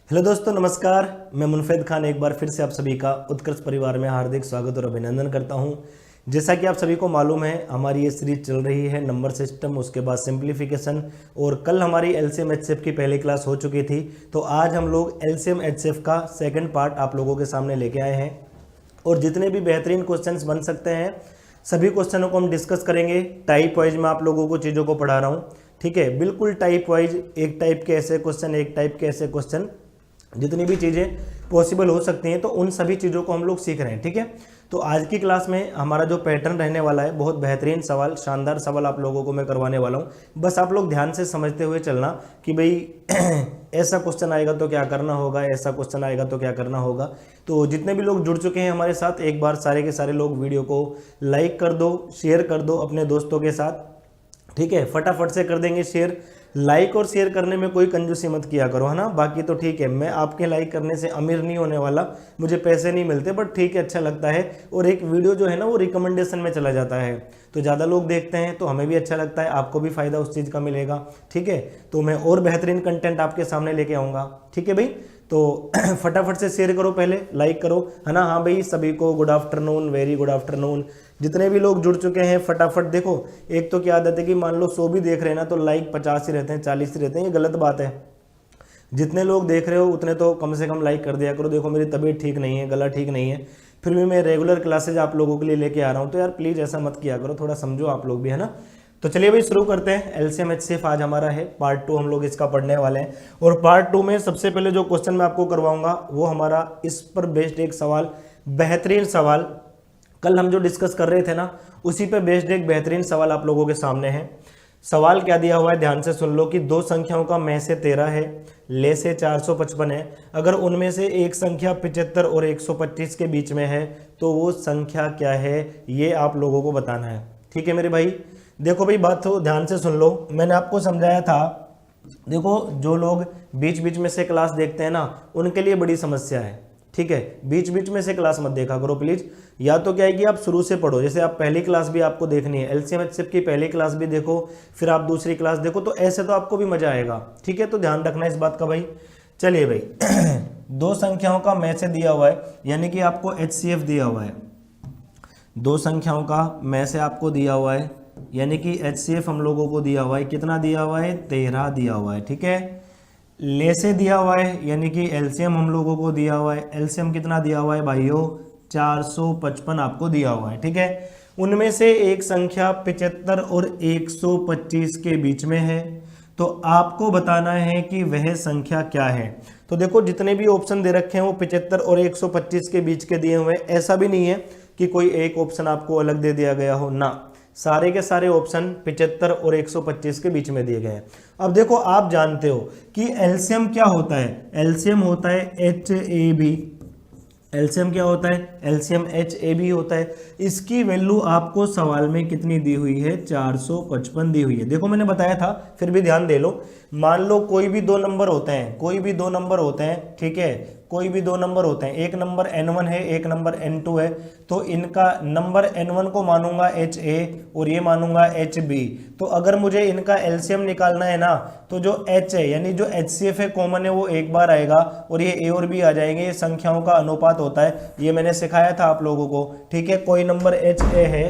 Hello दोस्तों, नमस्कार। मैं मुनफेद खान एक बार फिर से आप सभी का उत्कर्ष परिवार में हार्दिक स्वागत और अभिनंदन करता हूं। जैसा कि आप सभी को मालूम है, हमारी ये सीरीज चल रही है नंबर सिस्टम, उसके बाद सिंप्लीफिकेशन, और कल हमारी एलसीएम एचसीएफ की पहली क्लास हो चुकी थी। तो आज हम लोग एलसीएम एचसीएफ का सेकंड पार्ट आप लोगों के सामने लेके आए हैं और जितने भी बेहतरीन क्वेश्चंस बन सकते हैं सभी क्वेश्चनों को हम डिस्कस करेंगे। टाइप वाइज मैं आप लोगों को चीज़ों को पढ़ा रहा हूँ, ठीक है, बिल्कुल टाइप वाइज। एक टाइप के ऐसे क्वेश्चन, एक टाइप के ऐसे क्वेश्चन, जितनी भी चीज़ें पॉसिबल हो सकती हैं तो उन सभी चीज़ों को हम लोग सीख रहे हैं, ठीक है। तो आज की क्लास में हमारा जो पैटर्न रहने वाला है, बहुत बेहतरीन सवाल, शानदार सवाल आप लोगों को मैं करवाने वाला हूँ। बस आप लोग ध्यान से समझते हुए चलना कि भाई ऐसा क्वेश्चन आएगा तो क्या करना होगा, ऐसा क्वेश्चन आएगा तो क्या करना होगा। तो जितने भी लोग जुड़ चुके हैं हमारे साथ, एक बार सारे के सारे लोग वीडियो को लाइक कर दो, शेयर कर दो अपने दोस्तों के साथ, ठीक है। फटाफट से कर देंगे शेयर। लाइक और शेयर करने में कोई कंजूसी मत किया करो, है ना। बाकी तो ठीक है, मैं आपके लाइक करने से अमीर नहीं होने वाला, मुझे पैसे नहीं मिलते, बट ठीक है, अच्छा लगता है। और एक वीडियो जो है ना वो रिकमेंडेशन में चला जाता है, तो ज़्यादा लोग देखते हैं तो हमें भी अच्छा लगता है, आपको भी फ़ायदा उस चीज़ का मिलेगा, ठीक है। तो मैं और बेहतरीन कंटेंट आपके सामने लेके आऊँगा, ठीक है भाई। तो फटाफट से शेयर करो, पहले लाइक करो, है ना। हाँ भाई, सभी को good afternoon, very good afternoon. जितने भी लोग जुड़ चुके हैं फटाफट देखो। एक तो क्या आदत है कि मान लो 100 भी देख रहे हैं ना तो लाइक 50 ही रहते हैं, 40 ही रहते हैं, ये गलत बात है। जितने लोग देख रहे हो उतने तो कम से कम लाइक कर दिया करो। देखो मेरी तबीयत ठीक नहीं है, गला ठीक नहीं है, फिर भी मैं रेगुलर क्लासेज आप लोगों के लिए लेके आ रहा हूँ, तो यार प्लीज़ ऐसा मत किया करो, थोड़ा समझो आप लोग भी, है ना। तो चलिए भाई शुरू करते हैं। एलसीएम एचसीएफ आज हमारा है पार्ट 2, हम लोग इसका पढ़ने वाले हैं। और पार्ट 2 में सबसे पहले जो क्वेश्चन मैं आपको करवाऊंगा वो हमारा इस पर बेस्ड एक सवाल, बेहतरीन सवाल, कल हम जो डिस्कस कर रहे थे ना उसी पे बेस्ड एक बेहतरीन सवाल आप लोगों के सामने है। सवाल क्या दिया हुआ है, ध्यान से सुन लो कि दो संख्याओं का मैं से 13 है, ले से 455 है। अगर उनमें से एक संख्या 75 और 125 के बीच में है तो वो संख्या क्या है, ये आप लोगों को बताना है, ठीक है मेरे भाई। देखो भाई, बात तो ध्यान से सुन लो, मैंने आपको समझाया था। देखो जो लोग बीच बीच में से क्लास देखते हैं ना उनके लिए बड़ी समस्या है, ठीक है। बीच बीच में से क्लास मत देखा करो प्लीज। या तो क्या है कि आप शुरू से पढ़ो, जैसे आप पहली क्लास भी आपको देखनी है, एलसीएम एचसीएफ की पहली क्लास भी देखो, फिर आप दूसरी क्लास देखो, तो ऐसे तो आपको भी मजा आएगा, ठीक है। तो ध्यान रखना इस बात का भाई। चलिए भाई दो संख्याओं का मैं से दिया हुआ है, यानी कि आपको एचसीएफ दिया हुआ है। दो संख्याओं का मैं से आपको दिया हुआ है, यानी कि एचसीएफ हम लोगों को दिया हुआ है। कितना दिया हुआ है, 13 दिया हुआ है, ठीक है। ले से दिया हुआ है, यानी कि एलसीएम हम लोगों को दिया हुआ है। एलसीएम कितना दिया हुआ है भाइयों, 455 आपको दिया हुआ है, ठीक है। उनमें से एक संख्या 75 और 125 के बीच में है, तो आपको बताना है कि वह संख्या क्या है। तो देखो जितने भी ऑप्शन दे रखे हैं वो 75 और 125 के बीच के दिए हुए हैं। ऐसा भी नहीं है कि कोई एक ऑप्शन आपको अलग दे दिया गया हो, ना, सारे के सारे ऑप्शन 75 और 125 के बीच में दिए गए हैं। अब देखो आप जानते हो कि एलसीएम क्या होता है, एलसीएम होता है HAB। एलसीएम क्या होता है, एलसीएम HAB होता है। इसकी वैल्यू आपको सवाल में कितनी दी हुई है, 455 दी हुई है। देखो मैंने बताया था, फिर भी ध्यान दे लो। मान लो कोई भी दो नंबर होते हैं, कोई भी दो नंबर होते हैं, ठीक है, कोई भी दो नंबर होते हैं। एक नंबर n1 है, एक नंबर n2 है, तो इनका नंबर n1 को मानूंगा HA और ये मानूंगा HB। तो अगर मुझे इनका एलसीएम निकालना है ना तो जो H है यानी जो HCF है कॉमन है वो एक बार आएगा और ये A और B आ जाएंगे। ये संख्याओं का अनुपात होता है, ये मैंने सिखाया था आप लोगों को, ठीक है। कोई नंबर HA है,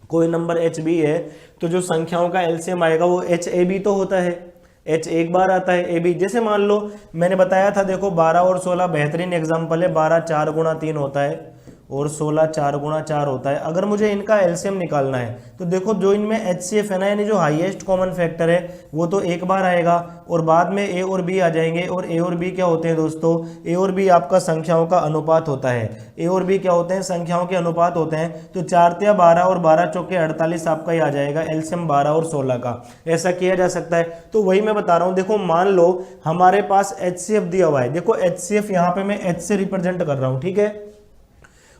कोई नंबर HB है, तो जो संख्याओं का एलसीएम आएगा वो HAB तो होता है। H एक बार आता है, AB। जैसे मान लो मैंने बताया था, देखो 12 और 16 बेहतरीन एग्जाम्पल है। 12 4 गुणा 3 होता है और 16 4 गुणा 4 होता है। अगर मुझे इनका एलसीएम निकालना है तो देखो जो इनमें HCF है ना, यानी जो हाईएस्ट कॉमन फैक्टर है वो तो एक बार आएगा और बाद में A और B आ जाएंगे। और A और B क्या होते हैं दोस्तों, A और B आपका संख्याओं का अनुपात होता है। A और B क्या होते हैं, संख्याओं के अनुपात होते हैं। तो 4 तिया 12 और 12 चौके 48 आपका ही आ जाएगा एलसीएम 12 और 16 का। ऐसा किया जा सकता है। तो वही मैं बता रहा हूँ। देखो मान लो हमारे पास HCF दिया हुआ है, देखो HCF यहाँ पे मैं H से रिप्रेजेंट कर रहा हूँ, ठीक है।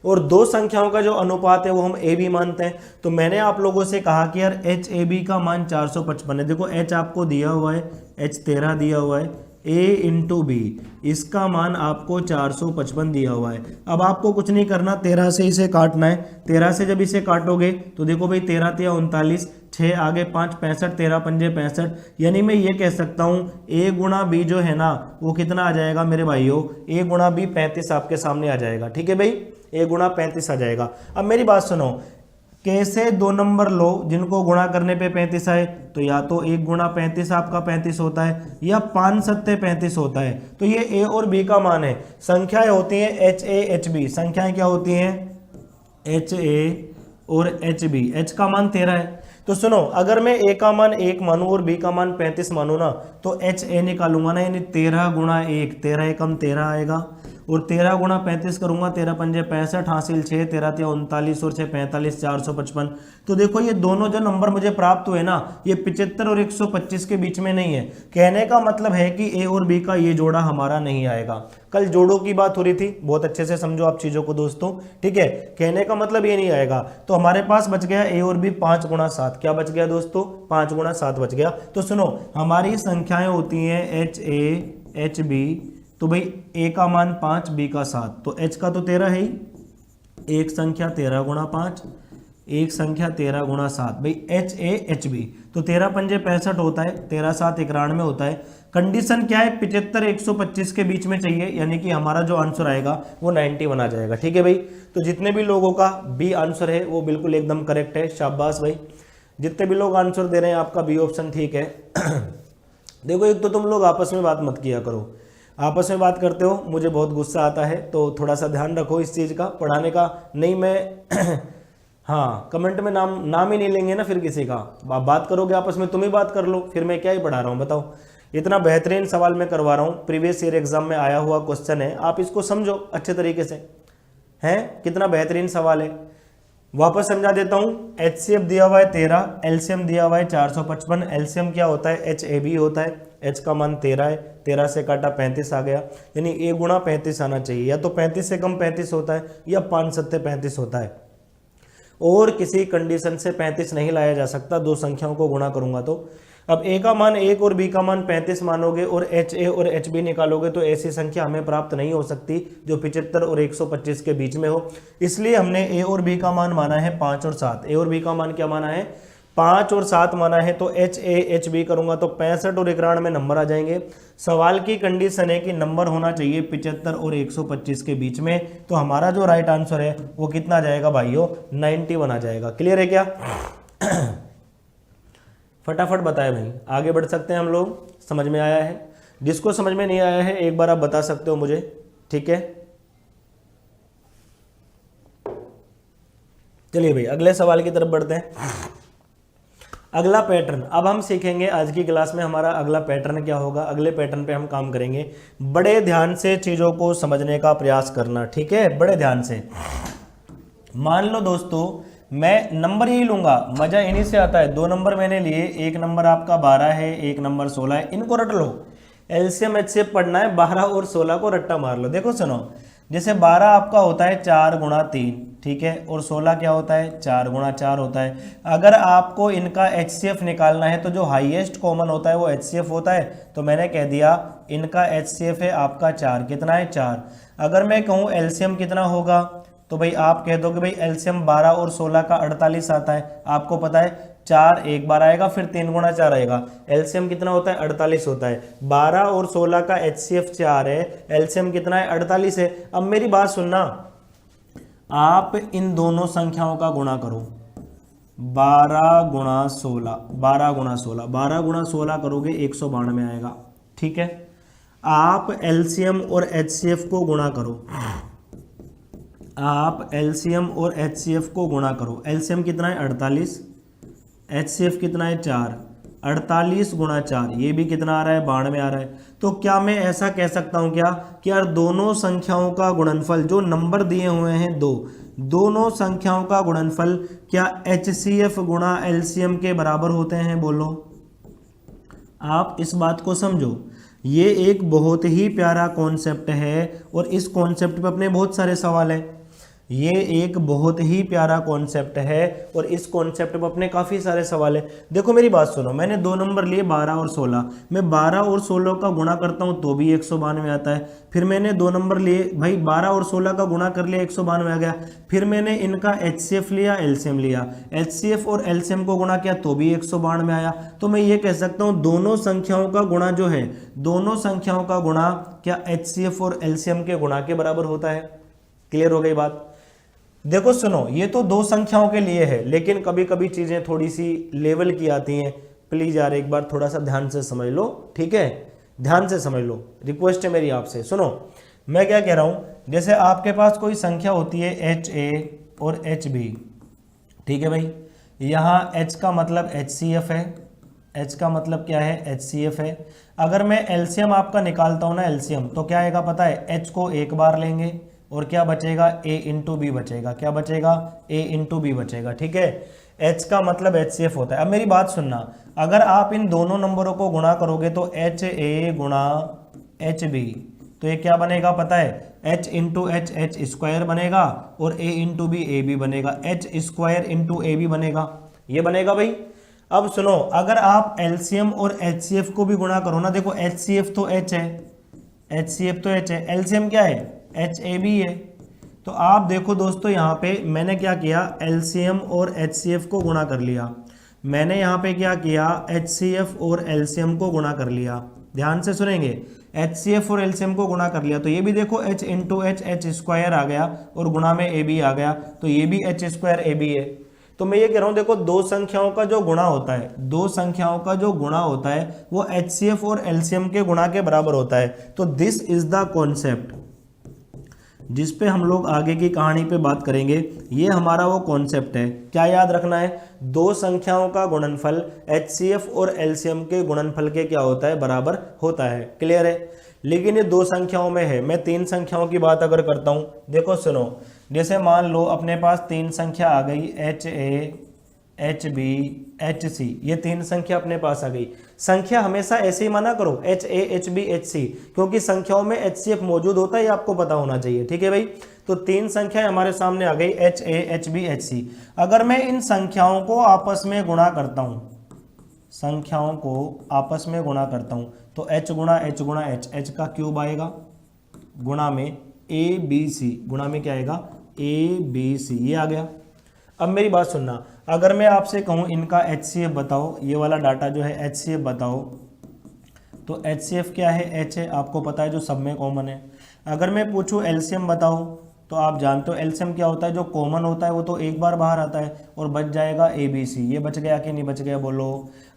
और दो संख्याओं का जो अनुपात है वो हम AB मानते हैं। तो मैंने आप लोगों से कहा कि यार HAB का मान 455 है। देखो H आपको दिया हुआ है, H 13 दिया हुआ है, A इंटू बी, इसका मान आपको 455 दिया हुआ है। अब आपको कुछ नहीं करना, 13 से इसे काटना है। 13 से जब इसे काटोगे तो देखो भाई 13 तिया 39, 6 आगे 5 65, 13 पंजे 65, यानी मैं ये कह सकता हूँ a गुणा b जो है ना वो कितना आ जाएगा मेरे भाइयों, a गुणा b 35 आपके सामने आ जाएगा। ठीक है भाई, a गुणा 35 आ जाएगा। अब मेरी बात सुनो, कैसे 2 नंबर लो जिनको गुणा करने पे 35 आए, तो या तो 1 गुणा 35 आपका 35 होता है या 5 सत्ते 35 होता है। तो ये a और b का मान है। संख्याएं होती हैं h a h b, संख्याएं क्या होती हैं h a और h b, h का मान 13 है। तो सुनो, अगर मैं a का मान 1 मानूं और b का मान 35 मानूं ना, तो h a निकालूंगा ना, यानी 13 गुणा 1, 13 एकम 13 आएगा, और 13 गुणा 35 करूंगा, 13 पंजे 65 हासिल 6, 13 तिया 39 और 6 45, 455। तो देखो ये दोनों जो नंबर मुझे प्राप्त हुए ना, ये 75 और 125 के बीच में नहीं है। कहने का मतलब है कि a और b का ये जोड़ा हमारा नहीं आएगा। कल जोड़ों की बात हो रही थी, बहुत अच्छे से समझो आप चीजों को दोस्तों। ठीक है, कहने का मतलब ये नहीं आएगा। तो हमारे पास बच गया a और b 5 गुणा 7, क्या बच गया दोस्तों, 5 गुणा 7 बच गया। तो सुनो, हमारी संख्याएं होती हैं h a h b, तो भाई a का मान 5, b का 7, तो h का तो 13 है ही, एक संख्या 13 गुणा 5, एक संख्या 13 गुणा 7, भाई h a h b, तो 13 पंजे 65 होता है, 13 7 91 होता है। कंडीशन क्या है, 75 125 के बीच में चाहिए, यानी कि हमारा जो आंसर आएगा वो 91 आ जाएगा। ठीक है भाई, तो जितने भी लोगों का बी आंसर है वो बिल्कुल एकदम करेक्ट है, शाबाश भाई। जितने भी लोग आंसर दे रहे हैं आपका बी ऑप्शन ठीक है। देखो, एक तो तुम लोग आपस में बात मत किया करो, आपस में बात करते हो मुझे बहुत गुस्सा आता है, तो थोड़ा सा ध्यान रखो इस चीज़ का, पढ़ाने का नहीं मैं हाँ, कमेंट में नाम ही नहीं लेंगे ना फिर किसी का। आप बात करोगे आपस में, तुम ही बात कर लो, फिर मैं क्या ही पढ़ा रहा हूँ बताओ। इतना बेहतरीन सवाल मैं करवा रहा हूँ, प्रीवियस ईयर एग्जाम में आया हुआ क्वेश्चन है, आप इसको समझो अच्छे तरीके से, हैं कितना बेहतरीन सवाल है। वापस समझा देता हूँ, HCF दिया हुआ है 13, LCM दिया हुआ है 455, LCM क्या होता है HAB होता है, H का मान 13 है, 13 से काटा 35 आ गया, यानी a गुणा 35 आना चाहिए, या तो 35 से कम 35 होता है या 5 सत्ते 35 होता है, और किसी कंडीशन से 35 नहीं लाया जा सकता, दो संख्याओं को गुणा करूंगा तो। अब a का मान 1 और b का मान 35 मानोगे और HA और HB निकालोगे तो ऐसी संख्या हमें प्राप्त नहीं हो सकती जो 75 और 125 के बीच में हो। इसलिए हमने a और b का मान माना है 5 और 7, a और b का मान क्या माना है 5 और 7 माना है, तो HA HB करूंगा तो 65 और 91 नंबर आ जाएंगे। सवाल की कंडीशन है कि नंबर होना चाहिए 75 और 125 के बीच में, तो हमारा जो राइट आंसर है वो कितना आ जाएगा भाइयों, 91 आ जाएगा। क्लियर है क्या? फटाफट बताए भाई, आगे बढ़ सकते हैं हम लोग। समझ में आया है? जिसको समझ में नहीं आया है एक बार आप बता सकते हो मुझे, ठीक है। चलिए भाई अगले सवाल की तरफ बढ़ते हैं। अगला पैटर्न, अब हम सीखेंगे आज की क्लास में, हमारा अगला पैटर्न क्या होगा, अगले पैटर्न पे हम काम करेंगे। बड़े ध्यान से चीज़ों को समझने का प्रयास करना, ठीक है, बड़े ध्यान से। मान लो दोस्तों मैं नंबर ही लूंगा, मजा इन्हीं से आता है। 2 नंबर मैंने लिए, एक नंबर आपका 12 है, एक नंबर 16 है, इनको रट लो। एलसीएम एचसीएफ पढ़ना है, 12 और 16 को रट्टा मार लो। देखो सुनो, जैसे 12 आपका होता है 4 गुणा 3, ठीक है, और 16 क्या होता है 4 गुणा 4 होता है। अगर आपको इनका एचसीएफ निकालना है तो जो हाईएस्ट कॉमन होता है वो एचसीएफ होता है, तो मैंने कह दिया इनका एचसीएफ है आपका 4, कितना है 4। अगर मैं कहूँ एलसीएम कितना होगा, तो भाई आप कह दो कि भाई एलसीएम 12 और 16 का 48 आता है। आपको पता है 4 एक बार आएगा, फिर 3 गुणा 4 आएगा, एलसीएम कितना होता है 48 होता है। 12 और 16 का एचसीएफ 4 है, एलसीएम कितना है 48 है। अब मेरी बात सुनना, आप इन दोनों संख्याओं का गुणा करो, 12 गुणा 16, 12 गुणा 16, 12 गुणा 16 करोगे 192 आएगा, ठीक है। आप एलसीएम और एचसीएफ को गुणा करो, आप एलसीएम और एचसीएफ को गुणा करो। एलसीएम कितना है 48, एचसीएफ कितना है 4, 48 गुणा 4, ये भी कितना आ रहा है 92 आ रहा है। तो क्या मैं ऐसा कह सकता हूं क्या कि यार दोनों संख्याओं का गुणनफल, जो नंबर दिए हुए हैं दोनों संख्याओं का गुणनफल क्या एचसीएफ गुणा एलसीएम के बराबर होते हैं? बोलो, आप इस बात को समझो, ये एक बहुत ही प्यारा कॉन्सेप्ट है और इस कॉन्सेप्ट पे अपने बहुत सारे सवाल हैं। ये एक बहुत ही प्यारा कॉन्सेप्ट है और इस कॉन्सेप्ट पर अपने काफ़ी सारे सवाल है। देखो मेरी बात सुनो, मैंने 2 नंबर लिए 12 और 16, मैं 12 और 16 का गुणा करता हूँ तो भी 192 आता है। फिर मैंने 2 नंबर लिए भाई 12 और 16 का गुणा कर लिया 192 आ गया। फिर मैंने इनका HCF लिया, एलसीएम लिया, HCF और एलसीएम को गुणा किया तो भी 192 आया। तो मैं ये कह सकता हूँ दोनों संख्याओं का गुणा जो है, दोनों संख्याओं का गुणा क्या HCF और एलसीएम के गुणा के बराबर होता है। क्लियर हो गई बात। देखो सुनो, ये तो 2 संख्याओं के लिए है, लेकिन कभी कभी चीजें थोड़ी सी लेवल की आती हैं। प्लीज यार एक बार थोड़ा सा ध्यान से समझ लो, ठीक है, ध्यान से समझ लो, रिक्वेस्ट है मेरी आपसे। सुनो मैं क्या कह रहा हूं, जैसे आपके पास कोई संख्या होती है HA और HB, ठीक है भाई, यहाँ H का मतलब HCF है, H का मतलब क्या है HCF है। अगर मैं एलसीएम आपका निकालता हूं ना एलसीएम, तो क्या आएगा पता है, H को एक बार लेंगे और क्या बचेगा A इंटू बी बचेगा, क्या बचेगा A इंटू बी बचेगा, ठीक है। H का मतलब HCF होता है। अब मेरी बात सुनना, अगर आप इन दोनों नंबरों को गुणा करोगे तो HA गुणा HB, तो ये क्या बनेगा पता है, H into H H square बनेगा और A into B A B बनेगा, H square into A B बनेगा, ये बनेगा भाई। अब सुनो, अगर आप एलसीएम और HCF को भी गुणा करो ना, देखो HCF तो H है, HCF तो H है, एलसीएम क्या है HAB है। तो आप देखो दोस्तों यहाँ पे मैंने क्या किया, एलसीएम और HCF को गुणा कर लिया, मैंने यहाँ पे क्या किया, HCF और एलसीएम को गुणा कर लिया। ध्यान से सुनेंगे, HCF और एलसीएम को गुणा कर लिया तो ये भी देखो H into H H square आ गया और गुणा में AB आ गया, तो ये भी H स्क्वायर AB है। तो मैं ये कह रहा हूँ देखो, 2 संख्याओं का जो गुणा होता है, 2 संख्याओं का जो गुणा होता है वो HCF और एलसीएम के गुणा के बराबर होता है। तो दिस इज द कॉन्सेप्ट जिस पे हम लोग आगे की कहानी पे बात करेंगे। ये हमारा वो कॉन्सेप्ट है। क्या याद रखना है, 2 संख्याओं का गुणनफल HCF और एलसीएम के गुणनफल के क्या होता है, बराबर होता है। क्लियर है। लेकिन ये 2 संख्याओं में है, मैं 3 संख्याओं की बात अगर करता हूं, देखो सुनो, जैसे मान लो अपने पास 3 संख्या आ गई HA HB HC, ये 3 संख्या अपने पास आ गई। संख्या हमेशा ऐसे ही माना करो HA HB HC, क्योंकि संख्याओं में HCF मौजूद होता है, ये आपको पता होना चाहिए, ठीक है भाई। तो 3 संख्याएं हमारे सामने आ गई HA HB HC। अगर मैं इन संख्याओं को आपस में गुणा करता हूं, संख्याओं को आपस में गुणा करता हूं, तो H गुणा H गुणा H, H का क्यूब आएगा गुणा में ABC, गुणा में क्या आएगा ABC, ये आ गया। अब मेरी बात सुनना, अगर मैं आपसे कहूं इनका HCF बताओ, ये वाला डाटा जो है HCF बताओ, तो HCF क्या है, H है, आपको पता है जो सब में कॉमन है। अगर मैं पूछूं LCM बताओ, तो आप जानते हो LCM क्या होता है, जो कॉमन होता है वो तो एक बार बाहर आता है और बच जाएगा ABC। ये बच गया कि नहीं बच गया बोलो।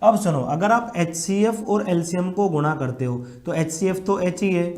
अब सुनो, अगर आप HCF और LCM को गुणा करते हो तो HCF तो H ही है,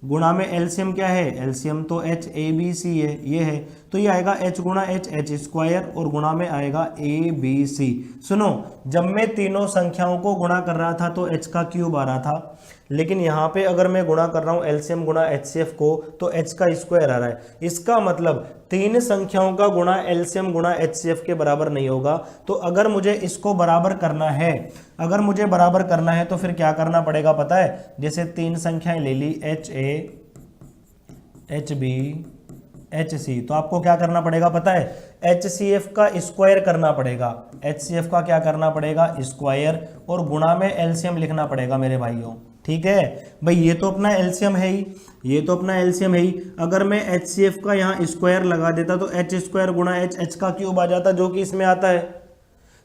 गुणा में एलसीएम क्या है, एलसीएम तो HABC है, ये है, तो ये आएगा H गुणा H H स्क्वायर और गुणा में आएगा ABC। सुनो, जब मैं तीनों संख्याओं को गुणा कर रहा था तो H का क्यूब आ रहा था, लेकिन यहाँ पे अगर मैं गुणा कर रहा हूँ एलसीएम गुणा HCF को, तो H का स्क्वायर आ रहा है। इसका मतलब 3 संख्याओं का गुणा एलसीएम गुणा HCF के बराबर नहीं होगा। तो अगर मुझे इसको बराबर करना है, अगर मुझे बराबर करना है तो फिर क्या करना पड़ेगा पता है, जैसे 3 संख्याएं ले ली HA HB HC, तो आपको क्या करना पड़ेगा पता है, HCF का स्क्वायर करना पड़ेगा, HCF का क्या करना पड़ेगा, स्क्वायर, और गुणा में एलसीएम लिखना पड़ेगा मेरे भाइयों। ठीक है भाई, ये तो अपना एलसीएम है ही, ये तो अपना एलसीएम है ही। अगर मैं HCF का यहाँ स्क्वायर लगा देता तो H स्क्वायर गुणा H, H का क्यूब आ जाता, जो कि इसमें आता है।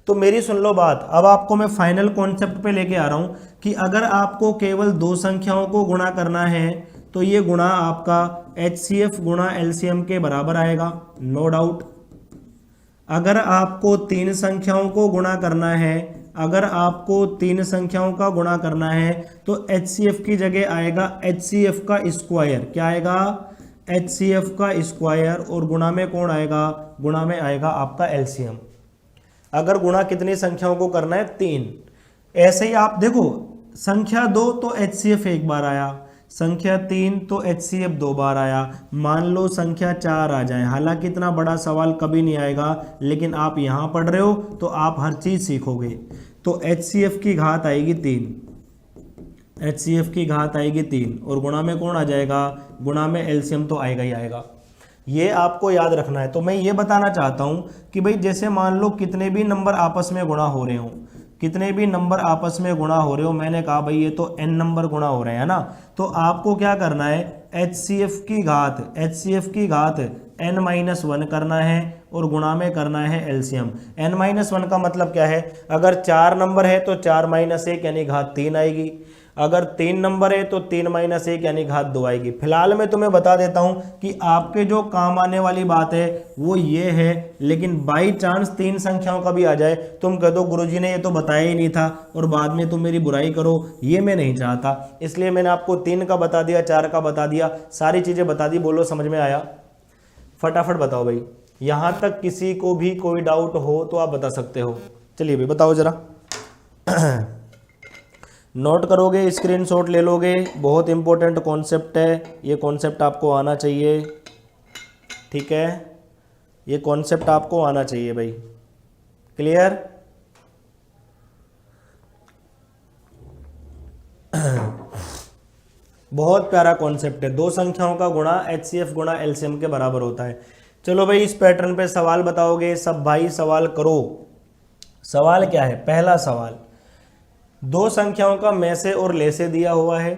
तो मेरी सुन लो बात, अब आपको मैं फाइनल कॉन्सेप्ट पे लेके आ रहा हूं कि अगर आपको केवल 2 संख्याओं को गुणा करना है तो ये गुणा आपका HCF गुणा LCM के बराबर आएगा, नो डाउट। अगर आपको 3 संख्याओं को गुणा करना है, अगर आपको 3 संख्याओं का गुणा करना है तो HCF की जगह आएगा HCF का स्क्वायर, क्या आएगा, HCF का स्क्वायर, और गुणा में कौन आएगा, गुणा में आएगा आपका LCM। अगर गुणा कितनी संख्याओं को करना है, 3। ऐसे ही आप देखो, संख्या 2 तो HCF एक बार आया, संख्या 3 तो HCF 2 बार आया, मान लो संख्या 4 आ जाए। हालांकि इतना बड़ा सवाल कभी नहीं आएगा, लेकिन आप यहाँ पढ़ रहे हो तो आप हर चीज़ सीखोगे। तो HCF की घात आएगी 3, HCF की घात आएगी 3, और गुणा में कौन आ जाएगा, गुणा में LCM तो आएगा ही आएगा। ये आपको याद रखना है। तो मैं ये बताना चाहता हूँ कि भाई जैसे मान लो कितने भी नंबर आपस में गुणा हो रहे हो, कितने भी नंबर आपस में गुणा हो रहे हो, मैंने कहा भाई ये तो n नंबर गुणा हो रहे हैं ना, तो आपको क्या करना है, HCF की घात n-1 करना है और गुणा में करना है एलसीएम। n-1 का मतलब क्या है, अगर 4 नंबर है तो 4 - 1 यानी घात 3 आएगी, अगर 3 नंबर है तो 3 - 1 यानी घात 2 आएगी। फिलहाल मैं तुम्हें बता देता हूं कि आपके जो काम आने वाली बात है वो ये है, लेकिन बाई चांस 3 संख्याओं का भी आ जाए, तुम कह दो गुरुजी ने ये तो बताया ही नहीं था और बाद में तुम मेरी बुराई करो, ये मैं नहीं चाहता। इसलिए मैंने आपको 3 का बता दिया, 4 का बता दिया, सारी चीज़ें बता दी। बोलो समझ में आया? फटाफट बताओ भाई, यहां तक किसी को भी कोई डाउट हो तो आप बता सकते हो। चलिए भाई बताओ जरा। नोट करोगे, स्क्रीनशॉट ले लोगे, बहुत इंपॉर्टेंट कॉन्सेप्ट है, ये कॉन्सेप्ट आपको आना चाहिए, ठीक है, ये कॉन्सेप्ट आपको आना चाहिए भाई। क्लियर? बहुत प्यारा कॉन्सेप्ट है, दो संख्याओं का गुणा HCF गुणा LCM के बराबर होता है। चलो भाई इस पैटर्न पे सवाल बताओगे सब भाई, सवाल करो। सवाल क्या है? पहला सवाल, दो संख्याओं का में से और ले से दिया हुआ है,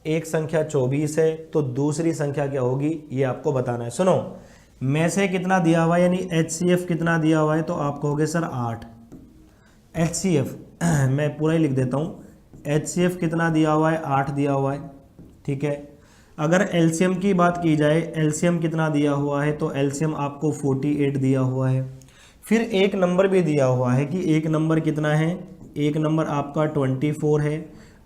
एक संख्या 24 है तो दूसरी संख्या क्या होगी ये आपको बताना है। सुनो, में से कितना दिया हुआ है यानी HCF कितना दिया हुआ है, तो आप कहोगे सर 8। HCF मैं पूरा ही लिख देता हूँ, HCF कितना दिया हुआ है, 8 दिया हुआ है, ठीक है। अगर LCM की बात की जाए, LCM कितना दिया हुआ है, तो LCM आपको 48 दिया हुआ है। फिर एक नंबर भी दिया हुआ है कि एक नंबर कितना है, एक नंबर आपका 24 है,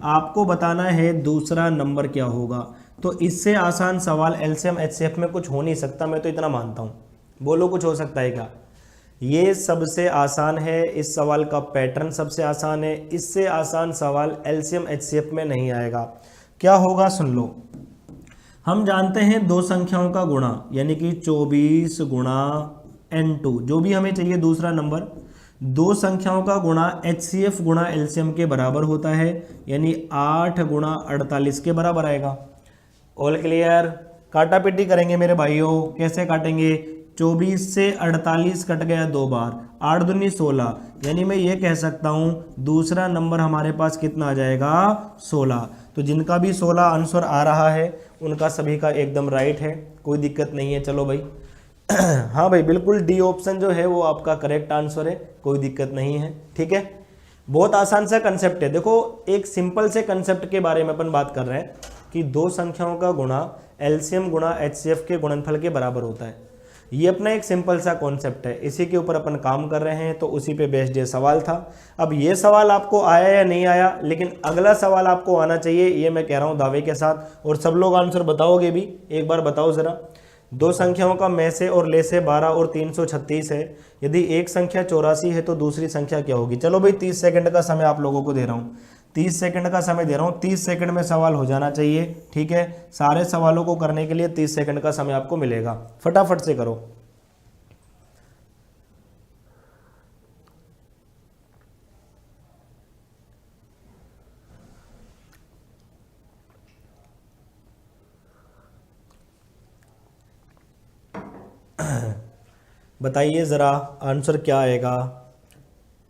आपको बताना है दूसरा नंबर क्या होगा। तो इससे आसान सवाल LCM HCF में कुछ हो नहीं सकता, मैं तो इतना मानता हूँ। बोलो कुछ हो सकता है क्या? ये सबसे आसान है, इस सवाल का पैटर्न सबसे आसान है, इससे आसान सवाल LCM HCF में नहीं आएगा। क्या होगा सुन लो, हम जानते हैं दो संख्याओं का गुणा यानी कि 24 गुणा n2, जो भी हमें चाहिए दूसरा नंबर, दो संख्याओं का गुणा HCF गुणा LCM के बराबर होता है, यानी 8 गुणा 48 के बराबर आएगा। All clear? काटा पिटी करेंगे मेरे भाइयों, कैसे काटेंगे? 24 से 48 कट गया 2 बार, 8 दूनी 16, यानी मैं ये कह सकता हूँ दूसरा नंबर हमारे पास कितना आ जाएगा, 16। तो जिनका भी 16 आंसर आ रहा है उनका सभी का एकदम राइट है, कोई दिक्कत नहीं है। चलो भाई हाँ भाई बिल्कुल, डी ऑप्शन जो है वो आपका करेक्ट आंसर है, कोई दिक्कत नहीं है, ठीक है। बहुत आसान सा कंसेप्ट है। देखो एक सिंपल से कंसेप्ट के बारे में अपन बात कर रहे हैं कि दो संख्याओं का गुणा LCM गुणा HCF के गुणनफल के बराबर होता है। ये अपना एक सिंपल सा कॉन्सेप्ट है, इसी के ऊपर अपन काम कर रहे हैं, तो उसी पे बेस्ड ये सवाल था। अब ये सवाल आपको आया या नहीं आया, लेकिन अगला सवाल आपको आना चाहिए, ये मैं कह रहा हूँ दावे के साथ, और सब लोग आंसर बताओगे भी। एक बार बताओ जरा, दो संख्याओं का में से और ले से 12 और 336 है, यदि एक संख्या 84 है तो दूसरी संख्या क्या होगी। चलो भाई 30 सेकंड का समय आप लोगों को दे रहा हूँ, 30 सेकंड का समय दे रहा हूँ, 30 सेकंड में सवाल हो जाना चाहिए, ठीक है। सारे सवालों को करने के लिए 30 सेकंड का समय आपको मिलेगा, फटाफट से करो। बताइए ज़रा आंसर क्या आएगा,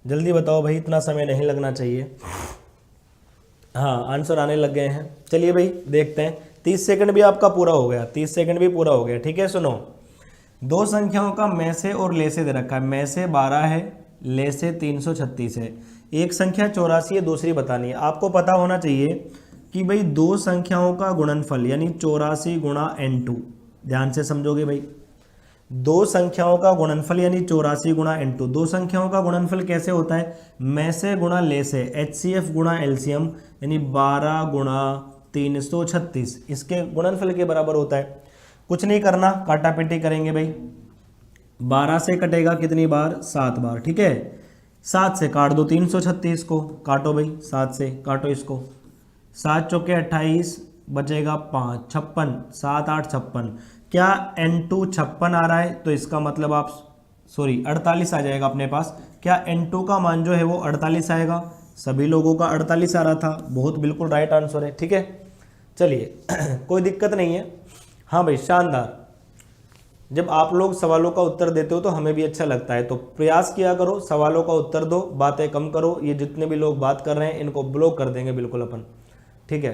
जल्दी बताओ भाई, इतना समय नहीं लगना चाहिए। हाँ आंसर आने लग गए हैं, चलिए भाई देखते हैं। 30 सेकंड भी आपका पूरा हो गया, 30 सेकंड भी पूरा हो गया, ठीक है। सुनो, दो संख्याओं का में से और ले से दे रखा है, में से 12 है, ले से 336 है, एक संख्या 84 है, दूसरी बतानी है। आपको पता होना चाहिए कि भाई दो संख्याओं का गुणनफल यानी 84 गुणा n2, ध्यान से समझोगे भाई, दो संख्याओं का गुणनफल यानी 84 गुणा n2। दो संख्याओं का गुणनफल कैसे होता है, में से गुणा ले से, HCF गुणा LCM यानी 12 गुणा 336, इसके गुणनफल के बराबर होता है। कुछ नहीं करना, काटा पिटी करेंगे भाई। 12 से कटेगा कितनी बार, 7 बार, ठीक है। 7 से काट दो 336 को, काटो भाई, 7 से काटो इसको, 7 चौके 28, बचेगा 5, 56, 7 8 56। क्या n2 56 आ रहा है, तो इसका मतलब आप 48 आ जाएगा अपने पास। क्या n2 का मान जो है वो 48 आएगा, सभी लोगों का 48 आ रहा था, बहुत बिल्कुल राइट आंसर है, ठीक है। चलिए कोई दिक्कत नहीं है। हाँ भाई शानदार, जब आप लोग सवालों का उत्तर देते हो तो हमें भी अच्छा लगता है। तो प्रयास किया करो, सवालों का उत्तर दो, बातें कम करो। ये जितने भी लोग बात कर रहे हैं इनको ब्लॉक कर देंगे बिल्कुल अपन, ठीक है।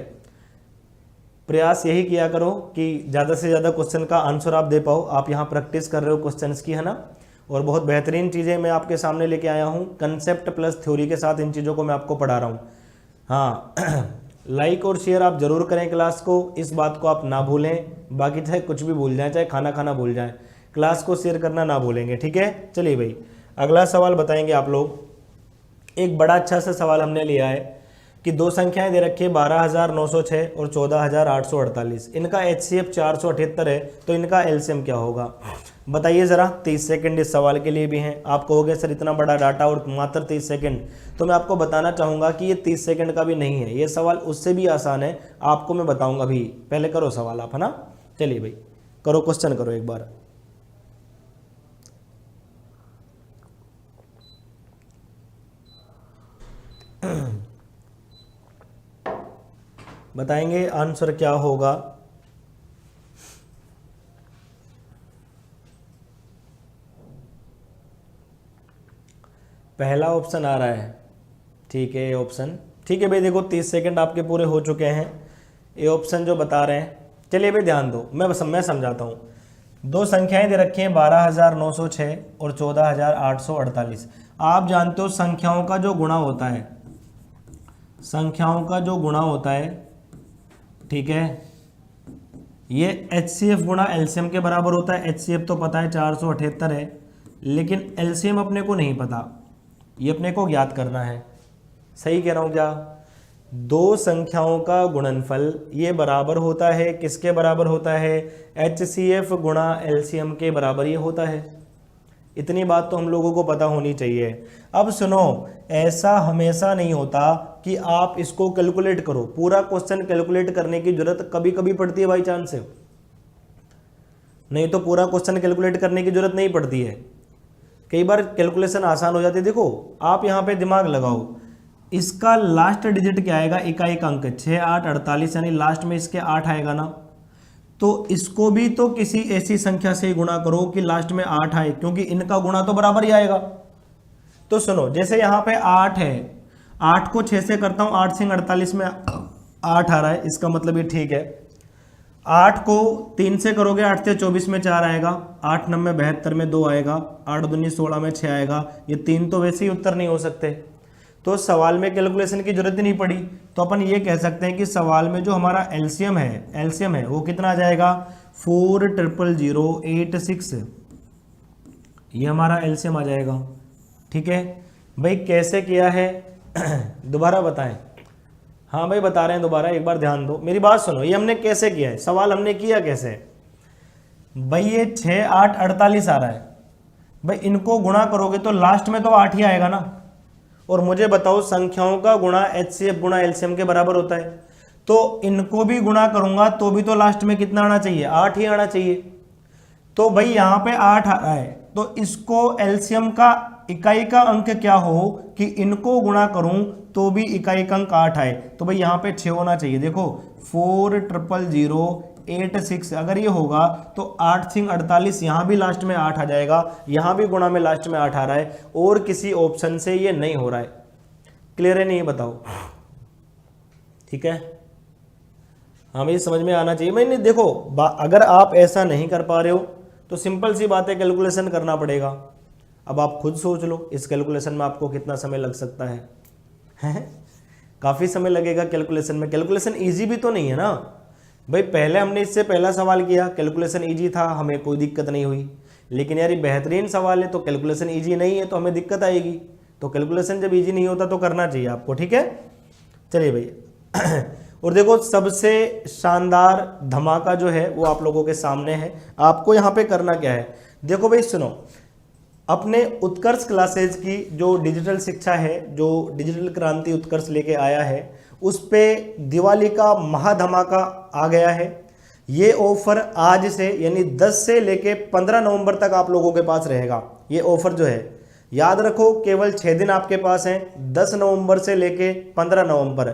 प्रयास यही किया करो कि ज़्यादा से ज़्यादा क्वेश्चन का आंसर आप दे पाओ। आप यहाँ प्रैक्टिस कर रहे हो क्वेश्चंस की, है ना, और बहुत बेहतरीन चीज़ें मैं आपके सामने लेके आया हूँ। कंसेप्ट प्लस थ्योरी के साथ इन चीज़ों को मैं आपको पढ़ा रहा हूँ। हाँ लाइक और शेयर आप जरूर करें क्लास को, इस बात को आप ना भूलें। बाकी चाहे कुछ भी भूल जाए, चाहे खाना खाना भूल जाए, क्लास को शेयर करना ना भूलेंगे, ठीक है। चलिए भाई अगला सवाल बताएंगे आप लोग। एक बड़ा अच्छा सा सवाल हमने लिया है कि दो संख्याएं दे रखी है 12,906 और 14,848। इनका HCF 478 है, तो इनका LCM क्या होगा बताइए ज़रा। 30 सेकंड इस सवाल के लिए भी हैं। आप कहोगे सर इतना बड़ा डाटा और मात्र 30 सेकंड, तो मैं आपको बताना चाहूँगा कि ये 30 सेकंड का भी नहीं है, ये सवाल उससे भी आसान है, आपको मैं बताऊँगा भी। पहले करो सवाल आप, है ना। चलिए भाई करो, क्वेश्चन करो एक बार। बताएंगे आंसर क्या होगा। पहला ऑप्शन आ रहा है, ठीक है, ये ऑप्शन, ठीक है भाई। देखो 30 सेकंड आपके पूरे हो चुके हैं, ये ऑप्शन जो बता रहे हैं। चलिए भाई ध्यान दो, मैं समझाता हूँ। दो संख्याएं दे रखी हैं 12,906 और 14,848। आप जानते हो संख्याओं का जो गुणा होता है, संख्याओं का जो गुणा होता है, ठीक है, ये HCF गुणा LCM के बराबर होता है। HCF तो पता है 478 है, लेकिन LCM अपने को नहीं पता, ये अपने को ज्ञात करना है। सही कह रहा हूँ क्या? दो संख्याओं का गुणनफल ये बराबर होता है, किसके बराबर होता है? HCF गुणा LCM के बराबर ये होता है। इतनी बात तो हम लोगों को पता होनी चाहिए। अब सुनो, ऐसा हमेशा नहीं होता कि आप इसको कैलकुलेट करो। पूरा क्वेश्चन कैलकुलेट करने की जरूरत कभी कभी पड़ती है बाई चांस से, नहीं तो पूरा क्वेश्चन कैलकुलेट करने की जरूरत नहीं पड़ती है। कई बार कैलकुलेशन आसान हो जाती है। देखो आप यहाँ पे दिमाग लगाओ, इसका लास्ट डिजिट क्या आएगा? इकाई का अंक 6, 8, 48, यानी लास्ट में इसके 8 आएगा ना। तो इसको भी तो किसी ऐसी संख्या से गुणा करो कि लास्ट में 8 आए, क्योंकि इनका गुणा तो बराबर ही आएगा। तो सुनो, जैसे यहाँ पे 8 है, 8 को 6 से करता हूँ, 8 सिंह 48 में 8 आ रहा है, इसका मतलब ये ठीक है। 8 को 3 से करोगे, 8 से 24 में 4 आएगा, 8 9 72 में 2 आएगा, 8 दूनी 16 में 6 आएगा। ये 3 तो वैसे ही उत्तर नहीं हो सकते, तो सवाल में कैलकुलेशन की जरूरत ही नहीं पड़ी। तो अपन ये कह सकते हैं कि सवाल में जो हमारा एलसीएम है वो कितना आ जाएगा? 4,000,086। ये हमारा एलसीएम आ जाएगा। ठीक है भाई, कैसे किया है दोबारा बताएं। हाँ भाई बता रहे हैं दोबारा, एक बार ध्यान दो, मेरी बात सुनो। ये हमने कैसे किया है, सवाल हमने किया कैसे भाई? ये 6, 8, 48 आ रहा है भाई, इनको गुणा करोगे तो लास्ट में तो 8 ही आएगा ना। और मुझे बताओ संख्याओं का गुणा HCF गुणा LCM के बराबर होता है, तो इनको भी गुणा करूंगा तो भी तो लास्ट में कितना आना चाहिए? 8 ही आना चाहिए। तो भाई यहाँ पे 8 आ रहा है, तो इसको LCM का इकाई का अंक क्या हो कि इनको गुणा करूं तो भी इकाई का अंक 8 आए, तो भाई यहाँ पे 6 होना चाहिए। देखो 4,000,086 अगर ये होगा तो 8 सिंह 48, यहाँ भी लास्ट में 8 आ जाएगा, यहाँ भी गुणा में लास्ट में 8 आ रहा है, और किसी ऑप्शन से ये नहीं हो रहा है। क्लियर है नहीं? बताओ। ठीक है, हाँ भाई समझ में आना चाहिए। मैंने देखो अगर आप ऐसा नहीं कर पा रहे हो तो सिंपल सी बात है, कैलकुलेशन करना पड़ेगा। अब आप खुद सोच लो इस कैलकुलेशन में आपको कितना समय लग सकता है? काफ़ी समय लगेगा कैलकुलेशन में। कैलकुलेशन इजी भी तो नहीं है ना भाई। पहले हमने इससे पहला सवाल किया, कैलकुलेशन इजी था, हमें कोई दिक्कत नहीं हुई। लेकिन यार ये बेहतरीन सवाल है तो कैलकुलेशन इजी नहीं है तो हमें दिक्कत आएगी। तो कैलकुलेशन जब इजी नहीं होता तो करना चाहिए आपको। ठीक है, चलिए भाई और देखो सबसे शानदार धमाका जो है वो आप लोगों के सामने है। आपको यहाँ पे करना क्या है, देखो भाई सुनो, अपने उत्कर्ष क्लासेज की जो डिजिटल शिक्षा है, जो डिजिटल क्रांति उत्कर्ष लेके आया है, उस पे दिवाली का महाधमाका आ गया है। ये ऑफर आज से यानी 10 से लेके 15 नवंबर तक आप लोगों के पास रहेगा। ये ऑफर जो है याद रखो, केवल 6 दिन आपके पास हैं, 10 नवंबर से लेके 15 नवंबर।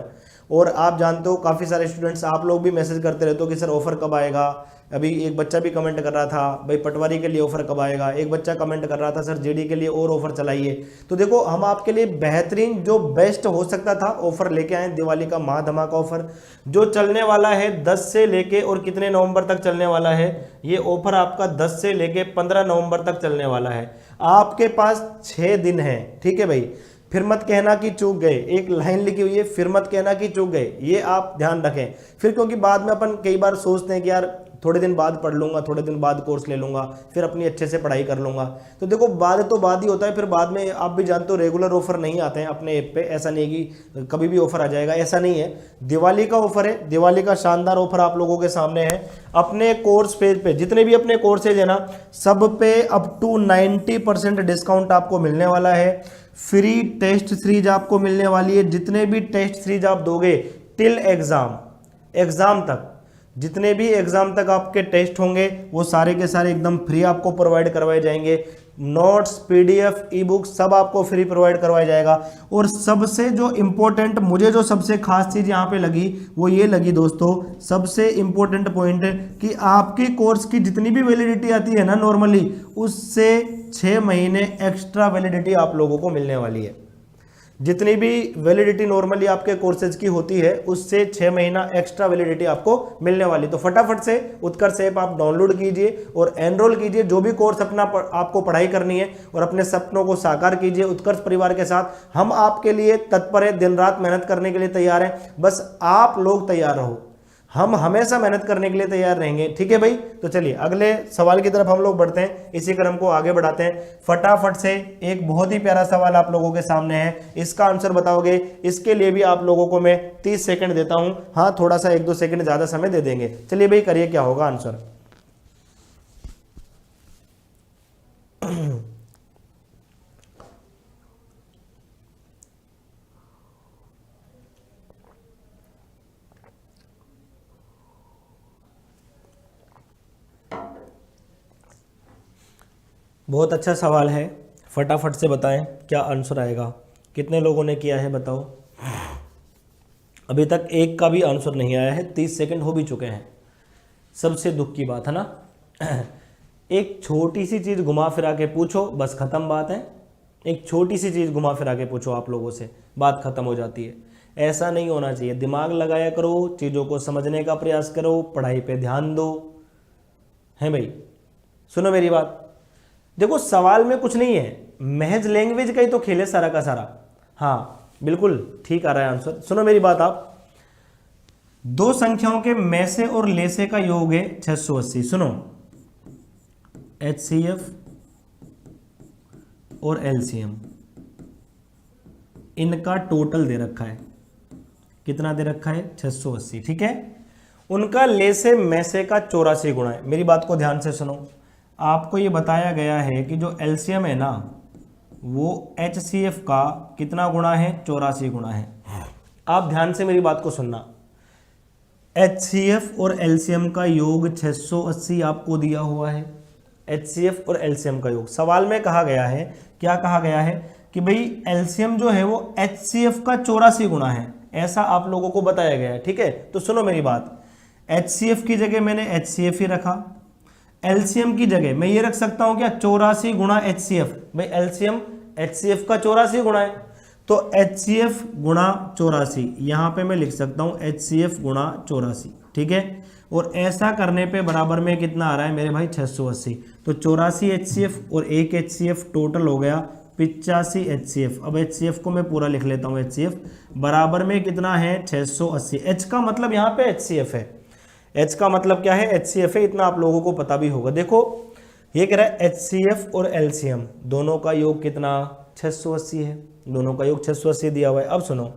और आप जानते हो काफ़ी सारे स्टूडेंट्स, आप लोग भी मैसेज करते रहते हो कि सर ऑफर कब आएगा। अभी एक बच्चा भी कमेंट कर रहा था भाई पटवारी के लिए ऑफर कब आएगा, एक बच्चा कमेंट कर रहा था सर जीडी के लिए और ऑफर चलाइए। तो देखो हम आपके लिए बेहतरीन जो बेस्ट हो सकता था ऑफर लेके आए, दिवाली का महा धमाका ऑफर जो चलने वाला है 10 से लेके और कितने नवंबर तक चलने वाला है। ये ऑफर आपका 10 से लेके 15 नवंबर तक चलने वाला है। आपके पास 6 दिन है, ठीक है भाई। फिर मत कहना कि चूक गए, एक लाइन लिखी हुई है, फिर मत कहना कि चूक गए, ये आप ध्यान रखें। फिर क्योंकि बाद में अपन कई बार सोचते हैं कि यार थोड़े दिन बाद पढ़ लूंगा, थोड़े दिन बाद कोर्स ले लूंगा, फिर अपनी अच्छे से पढ़ाई कर लूंगा। तो देखो बाद तो बाद ही होता है, फिर बाद में आप भी जानते हो रेगुलर ऑफर नहीं आते हैं अपने ऐप पे। ऐसा नहीं है कि कभी भी ऑफर आ जाएगा, ऐसा नहीं है। दिवाली का ऑफर है, दिवाली का शानदार ऑफर आप लोगों के सामने है। अपने कोर्स पेज पे जितने भी अपने कोर्सेज है ना, सब पे अप टू 90% डिस्काउंट आपको मिलने वाला है। फ्री टेस्ट सीरीज आपको मिलने वाली है। जितने भी टेस्ट सीरीज आप दोगे टिल एग्जाम तक, जितने भी एग्जाम तक आपके टेस्ट होंगे वो सारे के सारे एकदम फ्री आपको प्रोवाइड करवाए जाएंगे। नोट्स, पीडीएफ, ई बुक सब आपको फ्री प्रोवाइड करवाया जाएगा। और सबसे जो इम्पोर्टेंट, मुझे जो सबसे खास चीज़ यहाँ पे लगी वो ये लगी दोस्तों, सबसे इम्पोर्टेंट पॉइंट कि आपकी कोर्स की जितनी भी वैलिडिटी आती है ना नॉर्मली, उससे 6 महीने एक्स्ट्रा वैलिडिटी आप लोगों को मिलने वाली है। जितनी भी वैलिडिटी नॉर्मली आपके कोर्सेज की होती है उससे 6 महीना एक्स्ट्रा वैलिडिटी आपको मिलने वाली। तो फटाफट से उत्कर्ष ऐप आप डाउनलोड कीजिए और एनरोल कीजिए। जो भी कोर्स अपना आपको पढ़ाई करनी है और अपने सपनों को साकार कीजिए उत्कर्ष परिवार के साथ। हम आपके लिए तत्पर है, दिन रात मेहनत करने के लिए तैयार हैं, बस आप लोग तैयार रहो। हम हमेशा मेहनत करने के लिए तैयार रहेंगे, ठीक है भाई। तो चलिए अगले सवाल की तरफ हम लोग बढ़ते हैं, इसी क्रम को आगे बढ़ाते हैं। फटाफट से एक बहुत ही प्यारा सवाल आप लोगों के सामने है, इसका आंसर बताओगे। इसके लिए भी आप लोगों को मैं 30 सेकंड देता हूं। हाँ थोड़ा सा 1-2 सेकंड ज्यादा समय दे देंगे। चलिए भाई करिए क्या होगा आंसर। बहुत अच्छा सवाल है, फटाफट से बताएं क्या आंसर आएगा। कितने लोगों ने किया है बताओ। अभी तक एक का भी आंसर नहीं आया है, 30 सेकंड हो भी चुके हैं। सबसे दुख की बात है ना, एक छोटी सी चीज़ घुमा फिरा के पूछो बस ख़त्म बात है। एक छोटी सी चीज़ घुमा फिरा के पूछो आप लोगों से, बात ख़त्म हो जाती है। ऐसा नहीं होना चाहिए। दिमाग लगाया करो, चीज़ों को समझने का प्रयास करो, पढ़ाई पे ध्यान दो। हैं भाई, सुनो मेरी बात। देखो सवाल में कुछ नहीं है, महज लैंग्वेज का ही तो खेल है सारा का सारा। हाँ बिल्कुल ठीक आ रहा है आंसर। सुनो मेरी बात आप, दो संख्याओं के में से और ले से का योग है 680। सुनो, HCF और LCM इनका टोटल दे रखा है। कितना दे रखा है? 680, ठीक है। उनका ले से में से का 84 गुणा है। मेरी बात को ध्यान से सुनो, आपको ये बताया गया है कि जो LCM है ना वो HCF का कितना गुणा है? 84 गुणा है। आप ध्यान से मेरी बात को सुनना, HCF और LCM का योग 680 आपको दिया हुआ है। HCF और LCM का योग सवाल में कहा गया है, क्या कहा गया है कि भाई LCM जो है वो HCF का 84 गुणा है, ऐसा आप लोगों को बताया गया है, ठीक है। तो सुनो मेरी बात, HCF की जगह मैंने HCF ही रखा, LCM की जगह मैं ये रख सकता हूं क्या? 84 गुणा HCF। भाई LCM HCF का 84 गुणा है, तो HCF गुणा 84 यहां पे मैं लिख सकता हूं HCF गुणा 84, ठीक है। और ऐसा करने पे बराबर में कितना आ रहा है मेरे भाई? 680। तो 84 HCF और 1 HCF टोटल हो गया 85 HCF। अब HCF को मैं पूरा लिख लेता हूं, HCF बराबर में कितना है? 680। H का मतलब यहाँ पे HCF है। H का मतलब क्या है? HCF है, इतना आप लोगों को पता भी होगा। देखो ये कह रहा है HCF और LCM दोनों का योग कितना? 680 है। दोनों का योग 680 दिया हुआ है। अब सुनो,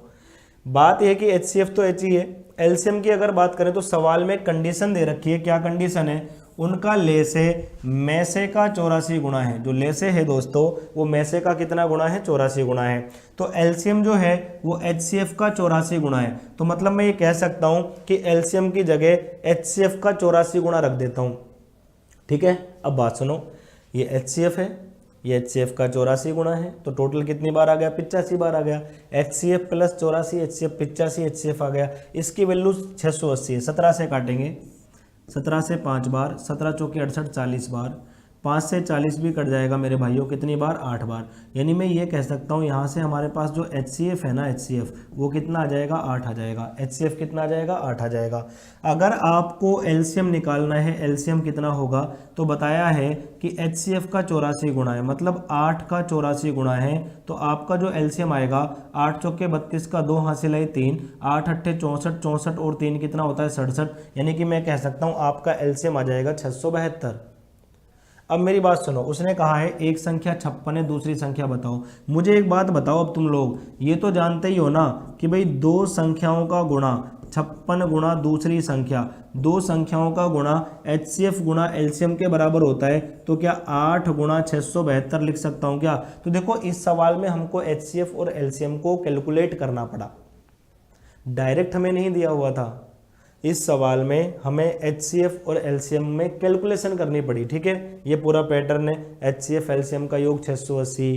बात यह कि HCF तो H ही है, LCM की अगर बात करें तो सवाल में कंडीशन दे रखी है। क्या कंडीशन है? उनका ले से में से का 84 गुणा है। जो ले से है दोस्तों वो में से का कितना गुणा है? 84 गुणा है। तो LCM जो है वो HCF का 84 गुणा है। तो मतलब मैं ये कह सकता हूँ कि LCM की जगह HCF का 84 गुणा रख देता हूँ, ठीक है। अब बात सुनो, ये HCF है ये HCF का 84 गुणा है, तो टोटल कितनी बार आ गया, 85 बार आ गया। HCF प्लस 84, HCF 85, HCF आ गया, इसकी वैल्यू 680 है। 17 से काटेंगे, 17 से 5 बार, 17 चौके 68, 40 बार, 5 से 40 भी कट जाएगा मेरे भाइयों, कितनी बार, 8 बार। यानी मैं ये कह सकता हूँ यहाँ से हमारे पास जो HCF है ना, HCF वो कितना आ जाएगा, 8 आ जाएगा। HCF कितना आ जाएगा, 8 आ जाएगा। अगर आपको LCM निकालना है, LCM कितना होगा, तो बताया है कि HCF का 84 गुणा है, मतलब 8 का 84 गुणा है, तो आपका जो LCM आएगा 8 चौके 32 का 2 हासिल है 3, 8 अट्ठे 64, 64 और 3 कितना होता है, 67। यानी कि मैं कह सकता हूँ आपका LCM आ जाएगा 672। अब मेरी बात सुनो, उसने कहा है एक संख्या 56 है, दूसरी संख्या बताओ। मुझे एक बात बताओ, अब तुम लोग ये तो जानते ही हो ना कि भाई दो संख्याओं का गुणा 56 गुणा दूसरी संख्या, दो संख्याओं का गुणा HCF गुणा LCM के बराबर होता है। तो क्या 8 गुणा 672 लिख सकता हूँ क्या? तो देखो इस सवाल में हमको HCF और LCM को कैलकुलेट करना पड़ा, डायरेक्ट हमें नहीं दिया हुआ था। इस सवाल में हमें HCF और LCM में कैलकुलेशन करनी पड़ी, ठीक है। ये पूरा पैटर्न है, HCF LCM का योग 680।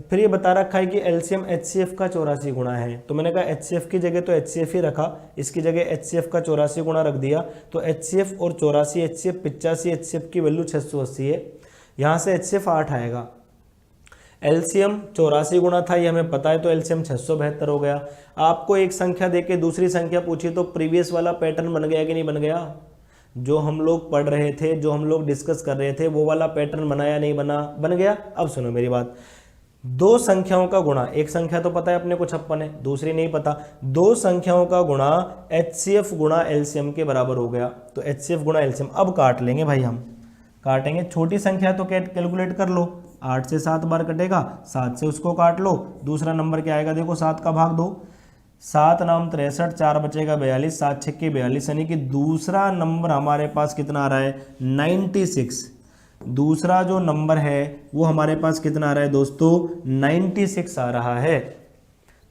फिर ये बता रखा है कि LCM HCF का 84 गुणा है, तो मैंने कहा HCF की जगह तो HCF ही रखा, इसकी जगह HCF का 84 गुणा रख दिया। तो HCF और 84, HCF 85, HCF की वैल्यू 680 है, यहाँ से HCF 8 आएगा। LCM 84 गुणा था, ये हमें पता है, तो LCM 672 हो गया। आपको एक संख्या देके दूसरी संख्या पूछी तो प्रीवियस वाला पैटर्न बन गया कि नहीं बन गया? जो हम लोग पढ़ रहे थे, जो हम लोग डिस्कस कर रहे थे, वो वाला पैटर्न बनाया नहीं बना? बन गया। अब सुनो मेरी बात, दो संख्याओं का गुणा, एक संख्या तो पता है अपने को 56 है, दूसरी नहीं पता, दो संख्याओं का गुणा HCF गुणा LCM के बराबर हो गया। तो HCF गुणा LCM अब काट लेंगे भाई, हम काटेंगे। छोटी संख्या तो कैलकुलेट कर लो, 8 से 7 बार कटेगा, 7 से उसको काट लो। दूसरा नंबर क्या आएगा, देखो 7 का भाग दो, 7 नाम 63, 4 बचेगा 42, 7 छक्के 42, यानी कि दूसरा नंबर हमारे पास कितना आ रहा है, 96। दूसरा जो नंबर है वो हमारे पास कितना आ रहा है दोस्तों, 96 आ रहा है।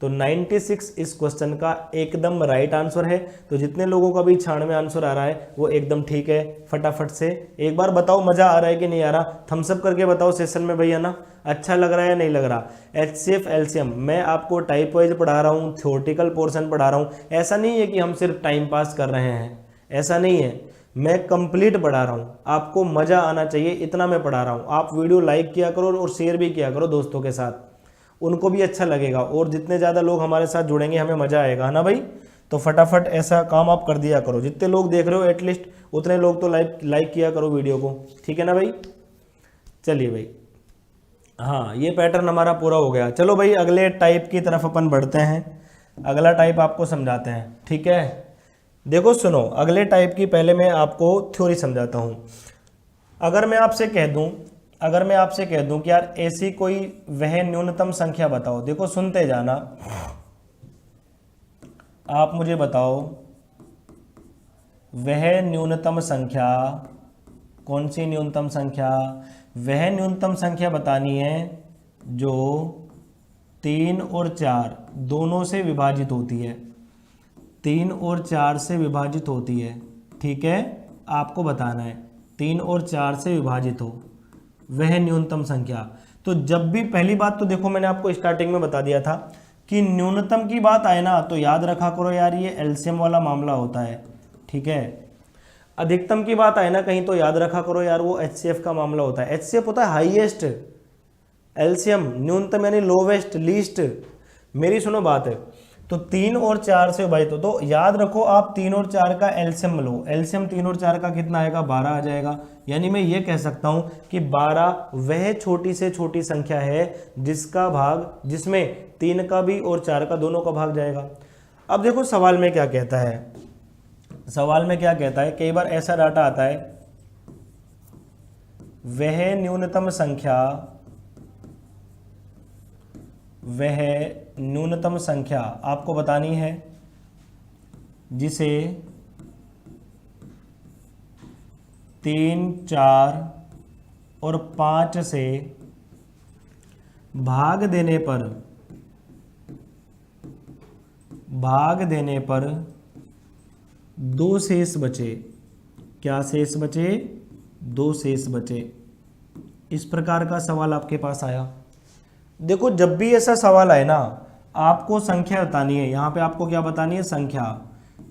तो 96 इस क्वेश्चन का एकदम राइट आंसर है। तो जितने लोगों का भी 96 आंसर आ रहा है वो एकदम ठीक है। फटाफट से एक बार बताओ मजा आ रहा है कि नहीं आ रहा, थम्स अप करके बताओ सेशन में भैया ना, अच्छा लग रहा है या नहीं लग रहा। HCF LCM मैं आपको टाइप वाइज पढ़ा रहा हूँ, थ्योरेटिकल पोर्शन पढ़ा रहा हूँ, ऐसा नहीं है कि हम सिर्फ टाइम पास कर रहे हैं, ऐसा नहीं है, मैं कंप्लीट पढ़ा रहा हूँ, आपको मजा आना चाहिए इतना मैं पढ़ा रहा हूँ। आप वीडियो लाइक किया करो और शेयर भी किया करो दोस्तों के साथ, उनको भी अच्छा लगेगा, और जितने ज़्यादा लोग हमारे साथ जुड़ेंगे हमें मज़ा आएगा, है ना भाई। तो फटाफट ऐसा काम आप कर दिया करो, जितने लोग देख रहे हो एटलीस्ट उतने लोग तो लाइक किया करो वीडियो को, ठीक है ना भाई। चलिए भाई, हाँ ये पैटर्न हमारा पूरा हो गया। चलो भाई अगले टाइप की तरफ अपन बढ़ते हैं, अगला टाइप आपको समझाते हैं, ठीक है। देखो सुनो, अगले टाइप की पहले मैं आपको थ्योरी समझाता हूँ। अगर मैं आपसे कह दूं कि यार ऐसी कोई वह न्यूनतम संख्या बताओ, देखो सुनते जाना, आप मुझे बताओ वह न्यूनतम संख्या, कौन सी न्यूनतम संख्या, वह न्यूनतम संख्या बतानी है जो 3 और 4 दोनों से विभाजित होती है, 3 और 4 से विभाजित होती है, ठीक है। आपको बताना है 3 और 4 से विभाजित हो वह न्यूनतम संख्या। तो जब भी, पहली बात तो देखो मैंने आपको स्टार्टिंग में बता दिया था कि न्यूनतम की बात आए ना तो याद रखा करो यार ये LCM वाला मामला होता है, ठीक है। अधिकतम की बात आए ना कहीं तो याद रखा करो यार वो HCF का मामला होता है। HCF होता है हाईएस्ट, LCM न्यूनतम यानी लोवेस्ट, लीस्ट। मेरी सुनो बात है, तो 3 और 4 से विभाजित हो, तो याद रखो आप 3 और 4 का LCM लो, LCM 3 और 4 का कितना आएगा, 12 आ जाएगा। यानी मैं ये कह सकता हूं कि 12 वह छोटी से छोटी संख्या है जिसका भाग, जिसमें 3 का भी और 4 का दोनों का भाग जाएगा। अब देखो सवाल में क्या कहता है, सवाल में क्या कहता है, कई बार ऐसा डाटा आता है वह न्यूनतम संख्या, वह न्यूनतम संख्या आपको बतानी है जिसे 3, 4 और 5 से भाग देने पर 2 शेष बचे। क्या शेष बचे, 2 शेष बचे, इस प्रकार का सवाल आपके पास आया। देखो जब भी ऐसा सवाल आए ना, आपको संख्या बतानी है, यहाँ पे आपको क्या बतानी है, संख्या।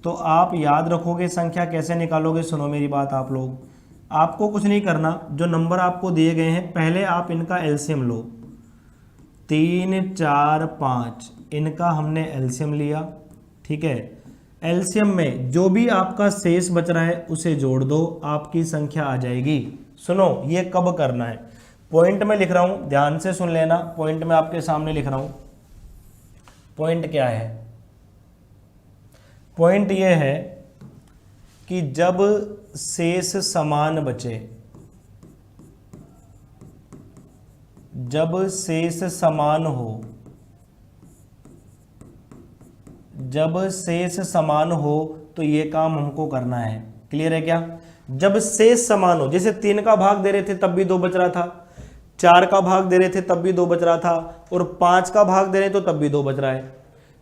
तो आप याद रखोगे संख्या कैसे निकालोगे, सुनो मेरी बात आप लोग। आपको कुछ नहीं करना, जो नंबर आपको दिए गए हैं पहले आप इनका एलसीएम लो। 3, 4, 5 इनका हमने एलसीएम लिया, ठीक है। एलसीएम में जो भी आपका शेष बच रहा है उसे जोड़ दो, आपकी संख्या आ जाएगी। सुनो ये कब करना है, पॉइंट में लिख रहा हूं, ध्यान से सुन लेना। पॉइंट में आपके सामने लिख रहा हूं। पॉइंट क्या है, पॉइंट ये है कि जब शेष समान बचे, जब शेष समान हो, जब शेष समान हो तो ये काम हमको करना है। क्लियर है क्या? जब शेष समान हो, जैसे 3 का भाग दे रहे थे तब भी 2 बच रहा था, 4 का भाग दे रहे थे तब भी 2 बच रहा था, और 5 का भाग दे रहे तो तब भी 2 बच रहा है।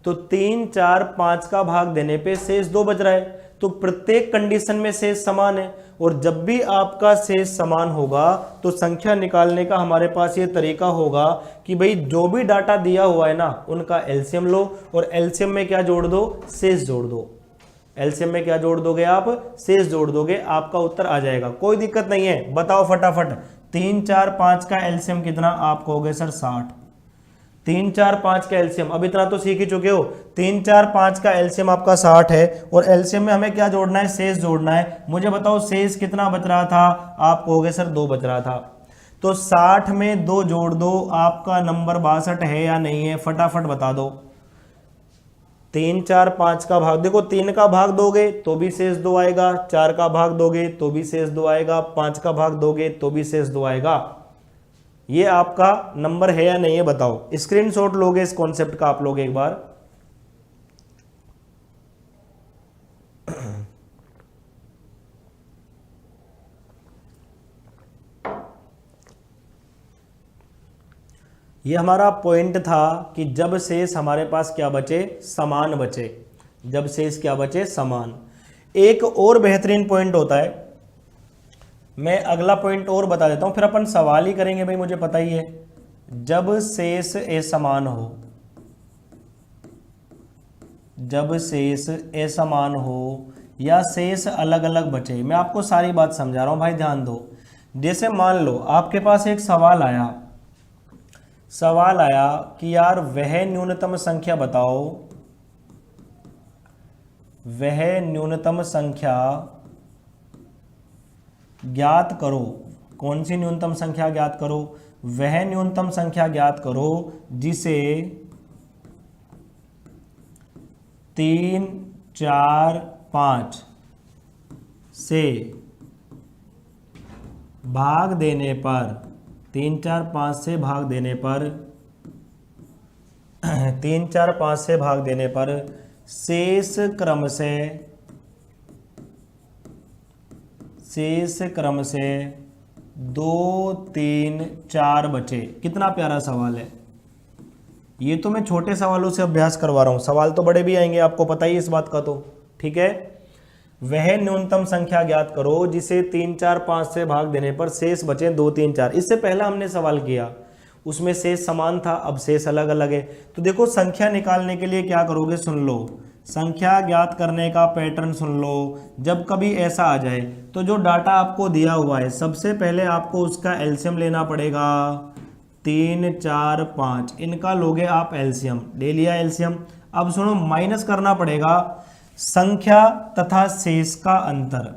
तो 3, 4, 5 का भाग देने पे शेष 2 बच रहा है। तो प्रत्येक कंडीशन में शेष समान है, और जब भी आपका शेष समान होगा तो संख्या निकालने का हमारे पास ये तरीका होगा कि भाई जो भी डाटा दिया हुआ है ना उनका एलसीएम लो, और एलसीएम में क्या जोड़ दो, शेष जोड़ दो। एलसीएम में क्या जोड़ दोगे आप, शेष जोड़ दोगे, आपका उत्तर आ जाएगा, कोई दिक्कत नहीं है। बताओ फटाफट, 3, 4, 5 का एलसीएम कितना, आप कहोगे सर 60। 3, 4, 5 का एलसीएम, अब इतना तो सीख ही चुके हो, 3, 4, 5 का एलसीएम आपका 60 है, और एलसीएम में हमें क्या जोड़ना है, शेष जोड़ना है। मुझे बताओ शेष कितना बच रहा था, आप कहोगे सर 2 बच रहा था। तो 60 में 2 जोड़ दो, आपका नंबर 62 है या नहीं है, फटाफट बता दो। 3, 4, 5 का भाग, देखो 3 का भाग दोगे तो भी शेष 2 आएगा, 4 का भाग दोगे तो भी शेष 2 आएगा, 5 का भाग दोगे तो भी शेष 2 आएगा। ये आपका नंबर है या नहीं है बताओ। स्क्रीनशॉट लोगे इस कॉन्सेप्ट का आप लोग एक बार। ये हमारा पॉइंट था कि जब शेष हमारे पास क्या बचे, समान बचे। जब शेष क्या बचे, समान। एक और बेहतरीन पॉइंट होता है, मैं अगला पॉइंट और बता देता हूं, फिर अपन सवाल ही करेंगे भाई, मुझे पता ही है। जब शेष असमान हो, जब शेष असमान हो या शेष अलग अलग बचे, मैं आपको सारी बात समझा रहा हूं भाई, ध्यान दो। जैसे मान लो आपके पास एक सवाल आया, सवाल आया कि यार वह न्यूनतम संख्या बताओ, वह न्यूनतम संख्या ज्ञात करो। कौन सी न्यूनतम संख्या ज्ञात करो, वह न्यूनतम संख्या ज्ञात करो जिसे 3, 4, 5 से भाग देने पर, 3, 4, 5 से भाग देने पर 3, 4, 5 से भाग देने पर शेष क्रम से 2, 3, 4 बचे। कितना प्यारा सवाल है ये, तो मैं छोटे सवालों से अभ्यास करवा रहा हूं, सवाल तो बड़े भी आएंगे, आपको पता ही इस बात का। तो ठीक है, वह न्यूनतम संख्या ज्ञात करो जिसे 3, 4, 5 से भाग देने पर शेष बचे 2, 3, 4। इससे पहला हमने सवाल किया उसमें शेष समान था, अब शेष अलग अलग है। तो देखो संख्या निकालने के लिए क्या करोगे, सुन लो, संख्या ज्ञात करने का पैटर्न सुन लो। जब कभी ऐसा आ जाए तो जो डाटा आपको दिया हुआ है सबसे पहले आपको उसका एलसीएम लेना पड़ेगा। 3, 4, 5 इनका लोगे आप एलसीएम, ले लिया एलसीएम। अब सुनो, माइनस करना पड़ेगा संख्या तथा शेष का अंतर,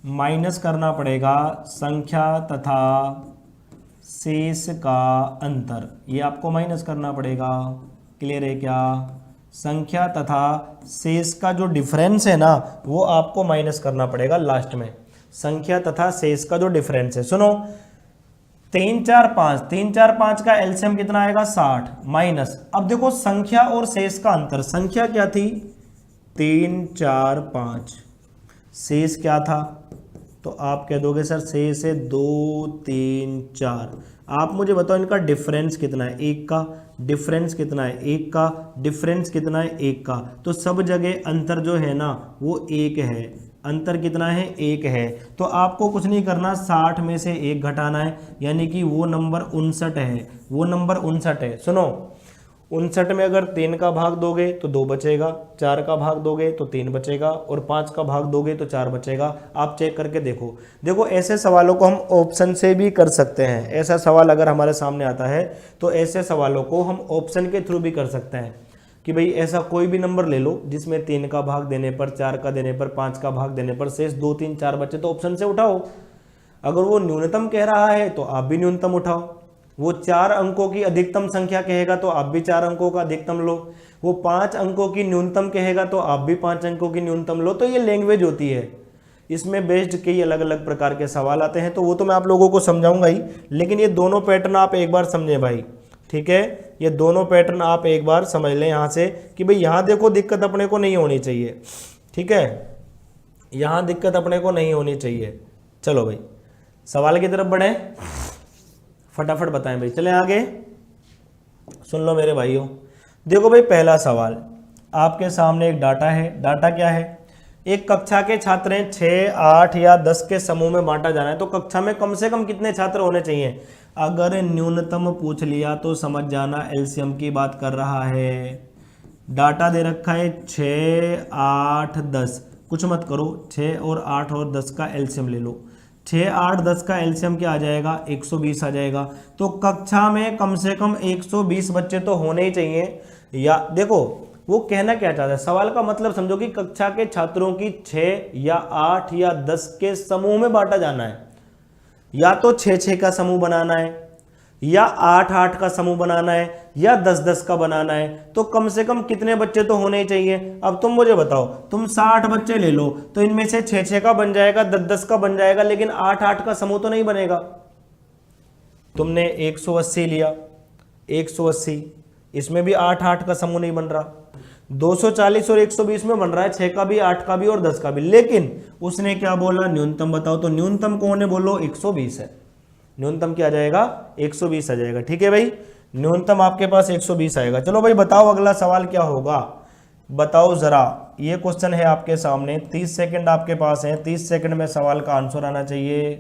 माइनस करना पड़ेगा संख्या तथा शेष का अंतर, ये आपको माइनस करना पड़ेगा। क्लियर है क्या? संख्या तथा शेष का जो डिफरेंस है ना वो आपको माइनस करना पड़ेगा लास्ट में, संख्या तथा शेष का जो डिफरेंस है। सुनो, 3, 4, 5, 3, 4, 5 का एलसीएम कितना आएगा, 60 माइनस। अब देखो संख्या और शेष का अंतर, संख्या क्या थी 3, 4, 5, शेष क्या था, तो आप कह दोगे सर शेष है 2, 3, 4। आप मुझे बताओ इनका डिफरेंस कितना है, 1 का। डिफरेंस कितना है, 1 का। डिफरेंस कितना है, 1 का। तो सब जगह अंतर जो है ना वो 1 है। अंतर कितना है, 1 है। तो आपको कुछ नहीं करना, 60 में से 1 घटाना है, यानी कि वो नंबर 59 है, वो नंबर 59 है। सुनो, 59 में अगर 3 का भाग दोगे तो 2 बचेगा, 4 का भाग दोगे तो 3 बचेगा, और 5 का भाग दोगे तो 4 बचेगा। आप चेक करके देखो। देखो ऐसे सवालों को हम ऑप्शन से भी कर सकते हैं। ऐसा सवाल अगर हमारे सामने आता है तो ऐसे सवालों को हम ऑप्शन के थ्रू भी कर सकते हैं कि भाई ऐसा कोई भी नंबर ले लो जिसमें 3 का भाग देने पर, 4 का देने पर, 5 का भाग देने पर शेष 2, 3, 4 बचे तो ऑप्शन से उठाओ। अगर वो न्यूनतम कह रहा है तो आप भी न्यूनतम उठाओ। वो 4 अंकों की अधिकतम संख्या कहेगा तो आप भी 4 अंकों का अधिकतम लो। वो 5 अंकों की न्यूनतम कहेगा तो आप भी 5 अंकों की न्यूनतम लो। तो ये लैंग्वेज होती है, इसमें बेस्ड कई अलग अलग प्रकार के सवाल आते हैं, तो वो तो मैं आप लोगों को समझाऊंगा ही, लेकिन ये दोनों पैटर्न आप एक बार समझें भाई, ठीक है। ये दोनों पैटर्न आप एक बार समझ लें यहाँ से कि भाई यहाँ देखो दिक्कत अपने को नहीं होनी चाहिए, ठीक है, यहाँ दिक्कत अपने को नहीं होनी चाहिए। चलो भाई सवाल की तरफ बढ़े, फटाफट बताएं भाई, चलें आगे। सुन लो मेरे भाइयों, देखो भाई पहला सवाल आपके सामने एक डाटा है। डाटा क्या है, एक कक्षा के छात्र हैं, 6, 8 या 10 के समूह में बांटा जाना है, तो कक्षा में कम से कम कितने छात्र होने चाहिए। अगर न्यूनतम पूछ लिया तो समझ जाना एलसीएम की बात कर रहा है। डाटा दे रखा है 6, 8, 10, कुछ मत करो, 6 और 8 और 10 का एलसीएम ले लो। 6, 8, 10 का एलसीएम क्या आ जाएगा, 120 आ जाएगा। तो कक्षा में कम से कम 120 बच्चे तो होने ही चाहिए। या देखो वो कहना क्या चाहता है, सवाल का मतलब समझो कि कक्षा के छात्रों की 6 या 8 या 10 के समूह में बांटा जाना है। या तो 6-6 का समूह बनाना है, या 8-8 का समूह बनाना है, या 10-10 का बनाना है। तो कम से कम कितने बच्चे तो होने ही चाहिए। अब तुम मुझे बताओ, तुम 60 बच्चे ले लो तो इनमें से 6-6 का बन जाएगा, 10-10 का बन जाएगा, लेकिन 8-8 का समूह तो नहीं बनेगा। तुमने 180 लिया, 180, इसमें भी 8-8 का समूह नहीं बन रहा। 240 और 120 में बन रहा है 6 का भी, 8 का भी और 10 का भी, लेकिन उसने क्या बोला, न्यूनतम बताओ। तो न्यूनतम कौन है, बोलो 120 है। न्यूनतम क्या आ जाएगा, 120 आ जाएगा, ठीक है भाई, न्यूनतम आपके पास 120 आएगा। चलो भाई बताओ अगला सवाल क्या होगा, बताओ जरा। ये क्वेश्चन है आपके सामने, 30 सेकंड आपके पास है, 30 सेकंड में सवाल का आंसर आना चाहिए,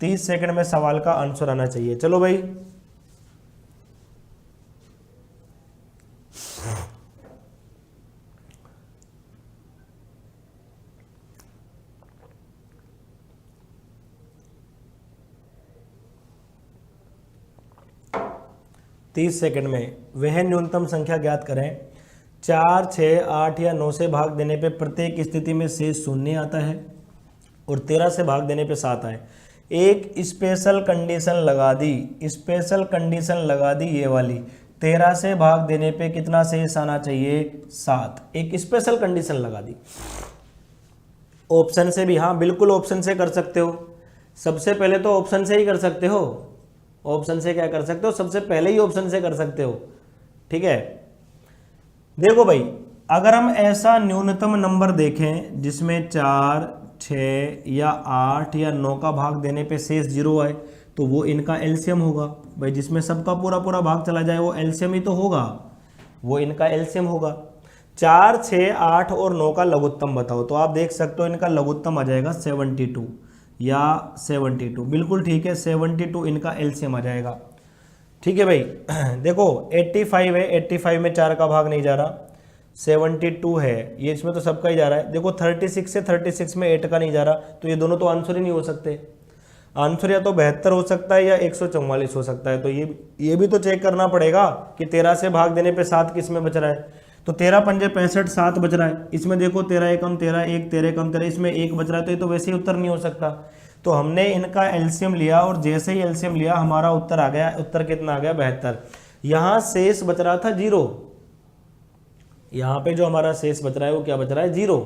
30 सेकंड में सवाल का आंसर आना चाहिए। चलो भाई 30 सेकंड में वह न्यूनतम संख्या ज्ञात करें। 4, 6, 8 या 9 से भाग देने पे प्रत्येक स्थिति में शेष शून्य आता है और 13 से भाग देने पे 7 आए। एक स्पेशल कंडीशन लगा दी, स्पेशल कंडीशन लगा दी ये वाली, 13 से भाग देने पे कितना शेष आना चाहिए, 7। एक स्पेशल कंडीशन लगा दी। ऑप्शन से भी, हाँ बिल्कुल ऑप्शन से कर सकते हो। सबसे पहले तो ऑप्शन से ही कर सकते हो। ऑप्शन से क्या कर सकते हो, सबसे पहले ही ऑप्शन से कर सकते हो, ठीक है। देखो भाई अगर हम ऐसा न्यूनतम नंबर देखें जिसमें 4, 6 या 8 या 9 का भाग देने पे शेष 0 आए, तो वो इनका एलसीएम होगा भाई। जिसमें सबका पूरा पूरा भाग चला जाए वो एलसीएम ही तो होगा, वो इनका एलसीएम होगा। 4, 6, 8 और 9 का लघुत्तम बताओ, तो आप देख सकते हो इनका लघुत्तम आ जाएगा 72 या 72, बिल्कुल ठीक है, 72 इनका एलसीएम आ जाएगा, ठीक है भाई। देखो 85 है, 85 में 4 का भाग नहीं जा रहा, 72 है, ये इसमें तो सबका ही जा रहा है। देखो 36 से 36 में 8 का नहीं जा रहा, तो ये दोनों तो आंसर ही नहीं हो सकते। आंसर या तो 72 हो सकता है या 144 हो सकता है। तो ये भी तो चेक करना पड़ेगा कि 13 से भाग देने पे 7 किस में बच रहा है। तो 13 पंजे 65, 7 बच रहा है। इसमें देखो 13 एकम 13, 1 13 एकम 13, इसमें 1 बच रहा है, तो ये तो वैसे ही उत्तर नहीं हो सकता। तो हमने इनका एलसीएम लिया और जैसे ही एलसीएम लिया हमारा उत्तर आ गया। उत्तर कितना आ गया, 72। यहाँ शेष बच रहा था 0, यहाँ पे जो हमारा शेष बच रहा है वो क्या बच रहा है, 0।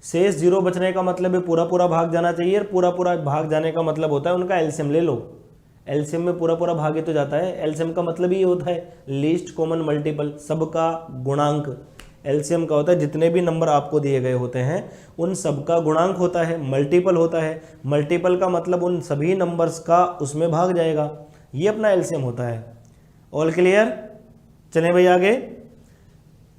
शेष 0 बचने का मतलब है पूरा पूरा भाग जाना चाहिए, और पूरा पूरा भाग जाने का मतलब होता है उनका एलसीएम ले लो। एलसीएम में पूरा पूरा भाग ही तो जाता है। एलसीएम का मतलब ही होता है लीस्ट कॉमन मल्टीपल, सबका गुणांक। एलसीएम का होता है जितने भी नंबर आपको दिए गए होते हैं उन सबका गुणांक होता है, मल्टीपल होता है। मल्टीपल का मतलब उन सभी नंबर्स का उसमें भाग जाएगा, ये अपना एलसीएम होता है। ऑल क्लियर, चलें भाई आगे।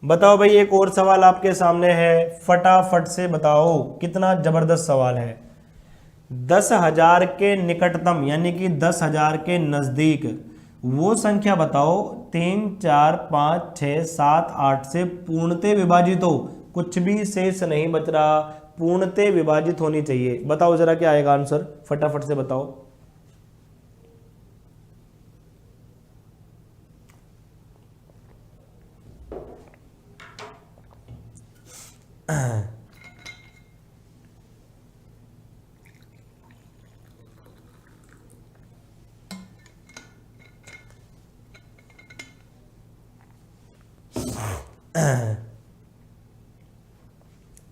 बताओ भाई, एक और सवाल आपके सामने है, फटाफट से बताओ, कितना जबरदस्त सवाल है। 10,000 के निकटतम यानी कि 10,000 के नजदीक वो संख्या बताओ 3, 4, 5, 6, 7, 8 से पूर्णतः विभाजित हो, कुछ भी शेष नहीं बच रहा, पूर्णतः विभाजित होनी चाहिए। बताओ जरा क्या आएगा आंसर, फटाफट से बताओ।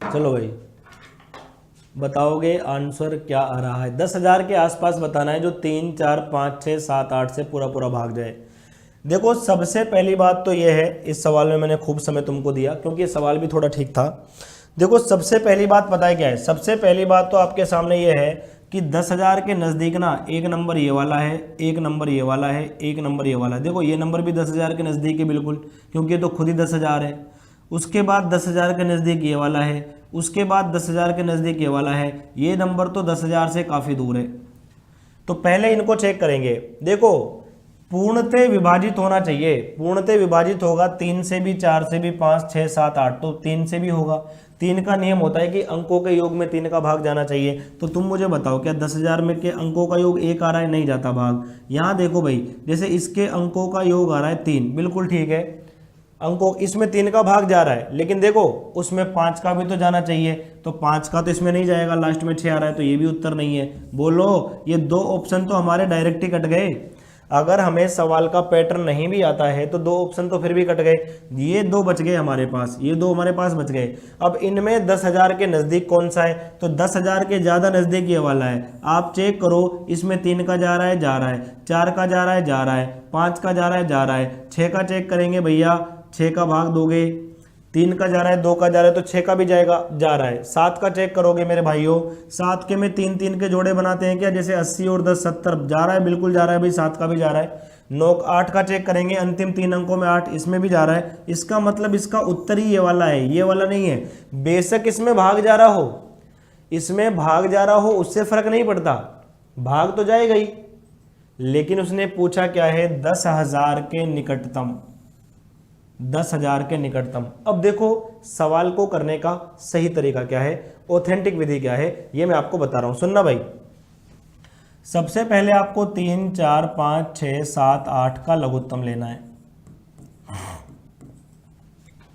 चलो भाई बताओगे आंसर क्या आ रहा है। 10,000 के आसपास बताना है, जो 3, 4, 5, 6, 7, 8 से पूरा पूरा भाग जाए। देखो सबसे पहली बात तो ये है, इस सवाल में मैंने खूब समय तुमको दिया क्योंकि ये सवाल भी थोड़ा ठीक था। देखो सबसे पहली बात पता है क्या है, सबसे पहली बात तो आपके सामने ये है कि 10,000 के नज़दीक ना एक नंबर ये वाला है, एक नंबर ये वाला है, एक नंबर ये वाला है। देखो ये नंबर भी 10,000 के नज़दीक है बिल्कुल, क्योंकि ये तो खुद ही 10,000 है। उसके बाद 10,000 के नज़दीक ये वाला है, उसके बाद 10,000 के नज़दीक ये वाला है। ये नंबर तो 10,000 से काफ़ी दूर है, तो पहले इनको चेक करेंगे। देखो पूर्णतः विभाजित होना चाहिए, पूर्णतः विभाजित होगा 3 से भी, 4 से भी, 5, 6, 7, 8, तो 3 से भी होगा। 3 का नियम होता है कि अंकों के योग में 3 का भाग जाना चाहिए। तो तुम मुझे बताओ क्या 10,000 में के अंकों का योग 1 आ रहा है, नहीं जाता भाग। यहाँ देखो भाई, जैसे इसके अंकों का योग आ रहा है 3, बिल्कुल ठीक है, अंकों इसमें 3 का भाग जा रहा है, लेकिन देखो उसमें 5 का भी तो जाना चाहिए, तो 5 का तो इसमें नहीं जाएगा, लास्ट में 6 आ रहा है, तो ये भी उत्तर नहीं है। बोलो, ये 2 ऑप्शन तो हमारे डायरेक्ट ही कट गए। अगर हमें सवाल का पैटर्न नहीं भी आता है तो 2 ऑप्शन तो फिर भी कट गए, ये 2 बच गए हमारे पास, ये 2 हमारे पास बच गए। अब इनमें 10,000 के नज़दीक कौन सा है, तो 10,000 के ज़्यादा नज़दीक ये वाला है। आप चेक करो, इसमें 3 का जा रहा है, जा रहा है, 4 का जा रहा है, जा रहा है, 5 का जा रहा है, जा रहा है, 6 का चेक करेंगे भैया, 6 का भाग दोगे, 3 का जा रहा है, 2 का जा रहा है, तो 6 का भी जाएगा, जा रहा है। 7 का चेक करोगे मेरे भाइयों, 7 के में 3 के जोड़े बनाते हैं क्या, जैसे 80 और 10 70, जा रहा है, बिल्कुल जा रहा है भाई, 7 का भी जा रहा है। 9 8 का चेक करेंगे, अंतिम 3 अंकों में 8, इसमें भी जा रहा है। इसका मतलब इसका उत्तर ही ये वाला है, ये वाला नहीं है। बेशक इसमें भाग जा रहा हो, इसमें भाग जा रहा हो, उससे फर्क नहीं पड़ता, भाग तो जाएगा ही, लेकिन उसने पूछा क्या है, 10,000 के निकटतम, 10,000 के निकटतम। अब देखो सवाल को करने का सही तरीका क्या है, ऑथेंटिक विधि क्या है, ये मैं आपको बता रहा हूं, सुनना भाई। सबसे पहले आपको 3, 4, 5, 6, 7, 8 का लघुत्तम लेना है।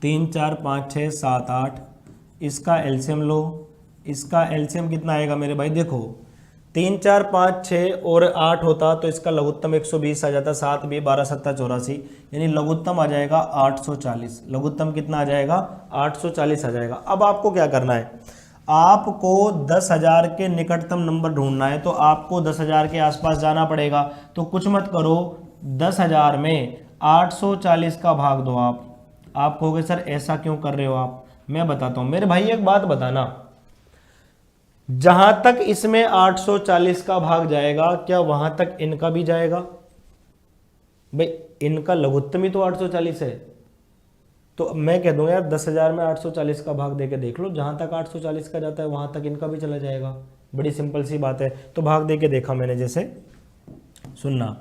3, 4, 5, 6, 7, 8, इसका एलसीएम लो। इसका एलसीएम कितना आएगा मेरे भाई, देखो 3, 4, 5, 6 और 8 होता तो इसका लघुत्तम 120 आ जाता, 7 भी 12 7 84, यानी लघुत्तम आ जाएगा 840। लघुत्तम कितना आ जाएगा, 840 आ जाएगा। अब आपको क्या करना है, आपको 10,000 के निकटतम नंबर ढूंढना है, तो आपको 10,000 के आसपास जाना पड़ेगा। तो कुछ मत करो, 10,000 में 840 का भाग दो। आप कहोगे सर ऐसा क्यों कर रहे हो आप, मैं बताता हूं मेरे भाई, एक बात बताना, जहां तक इसमें 840 का भाग जाएगा, क्या वहां तक इनका भी जाएगा भाई, इनका लघुत्तम ही तो 840 है। तो मैं कह दूंगा यार 10,000 में 840 का भाग देके देख लो, जहां तक 840 का जाता है वहां तक इनका भी चला जाएगा, बड़ी सिंपल सी बात है। तो भाग देके देखा मैंने, जैसे सुनना,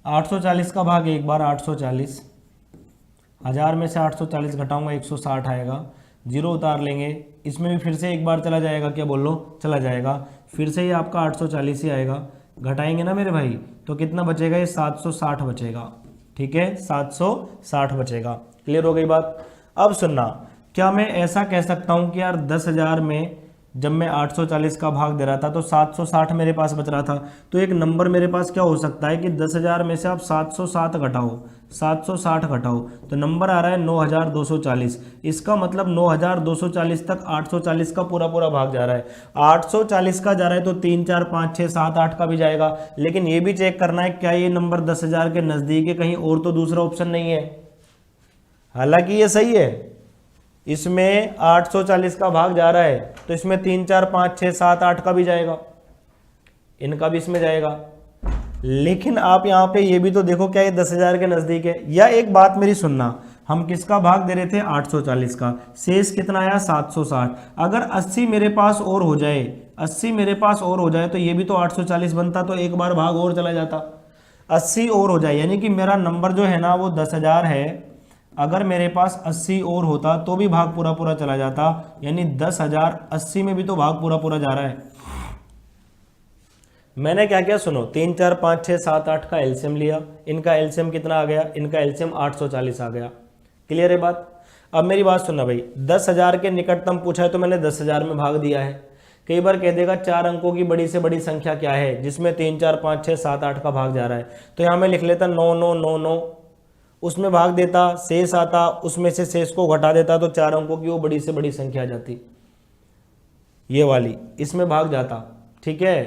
840 का भाग एक बार 840, 1000 में से 840 घटाऊंगा 160 आएगा, जीरो उतार लेंगे, इसमें भी फिर से एक बार चला जाएगा, क्या बोल लो, चला जाएगा, फिर से ये आपका 840 ही आएगा, घटाएंगे ना मेरे भाई, तो कितना बचेगा, ये 760 बचेगा, ठीक है, 760 बचेगा। क्लियर हो गई बात। अब सुनना, क्या मैं ऐसा कह सकता हूं कि यार 10,000 में जब मैं 840 का भाग दे रहा था तो 760 मेरे पास बच रहा था, तो एक नंबर मेरे पास क्या हो सकता है कि 10,000 में से आप 760 घटाओ, 760 घटाओ, तो नंबर आ रहा है 9,240। इसका मतलब 9,240 तक 840 का पूरा पूरा भाग जा रहा है। 840 का जा रहा है तो 3, 4, 5, 6, 7, 8 का भी जाएगा, लेकिन ये भी चेक करना है क्या ये नंबर 10,000 के नज़दीक है, कहीं और तो दूसरा ऑप्शन नहीं है। हालांकि ये सही है, इसमें 840 का भाग जा रहा है, तो इसमें 3, 4, 5, 6, 7, 8 का भी जाएगा, इनका भी इसमें जाएगा, लेकिन आप यहाँ पे ये भी तो देखो क्या ये 10,000 के नज़दीक है। या एक बात मेरी सुनना, हम किसका भाग दे रहे थे 840 का, शेष कितना आया 760। अगर 80 मेरे पास और हो जाए, 80 मेरे पास और हो जाए तो ये भी तो 840 बनता, तो एक बार भाग और चला जाता। 80 और हो जाए यानी कि मेरा नंबर जो है ना वो 10,000 है, अगर मेरे पास 80 और होता तो भी भाग पूरा पूरा चला जाता, यानी 10,000 80 में भी तो भाग पूरा पूरा जा रहा है। मैंने क्या किया सुनो, 3 4 5 6 7 8 का एलसीएम लिया, इनका एलसीएम कितना आ गया, इनका एलसीएम 840 आ गया। क्लियर है बात। अब मेरी बात सुनना भाई, 10,000 के निकटतम पूछा है तो मैंने 10,000 में भाग दिया है। कई बार कह देगा 4 अंकों की बड़ी से बड़ी संख्या क्या है जिसमें 3 4 5 6 7 8 का भाग जा रहा है, तो यहाँ मैं लिख लेता 9 9 9 9, उसमें भाग देता, शेष आता, उसमें से शेष को घटा देता तो 4 अंकों की वो बड़ी से बड़ी संख्या आ जाती, ये वाली, इसमें भाग जाता। ठीक है,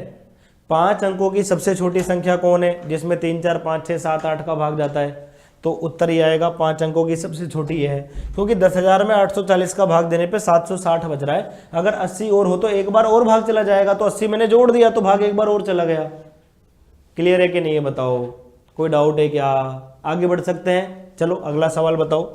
5 अंकों की सबसे छोटी संख्या कौन है जिसमें 3 4 5 6 7 8 का भाग जाता है, तो उत्तर ये आएगा 5 अंकों की सबसे छोटी ये है, क्योंकि 10,000 में 840 का भाग देने पे 760 बच रहा है। अगर 80 और हो तो एक बार और भाग चला जाएगा, तो 80 मैंने जोड़ दिया तो भाग एक बार और चला गया। क्लियर है कि नहीं, ये बताओ, कोई डाउट है क्या, आगे बढ़ सकते हैं। चलो अगला सवाल बताओ,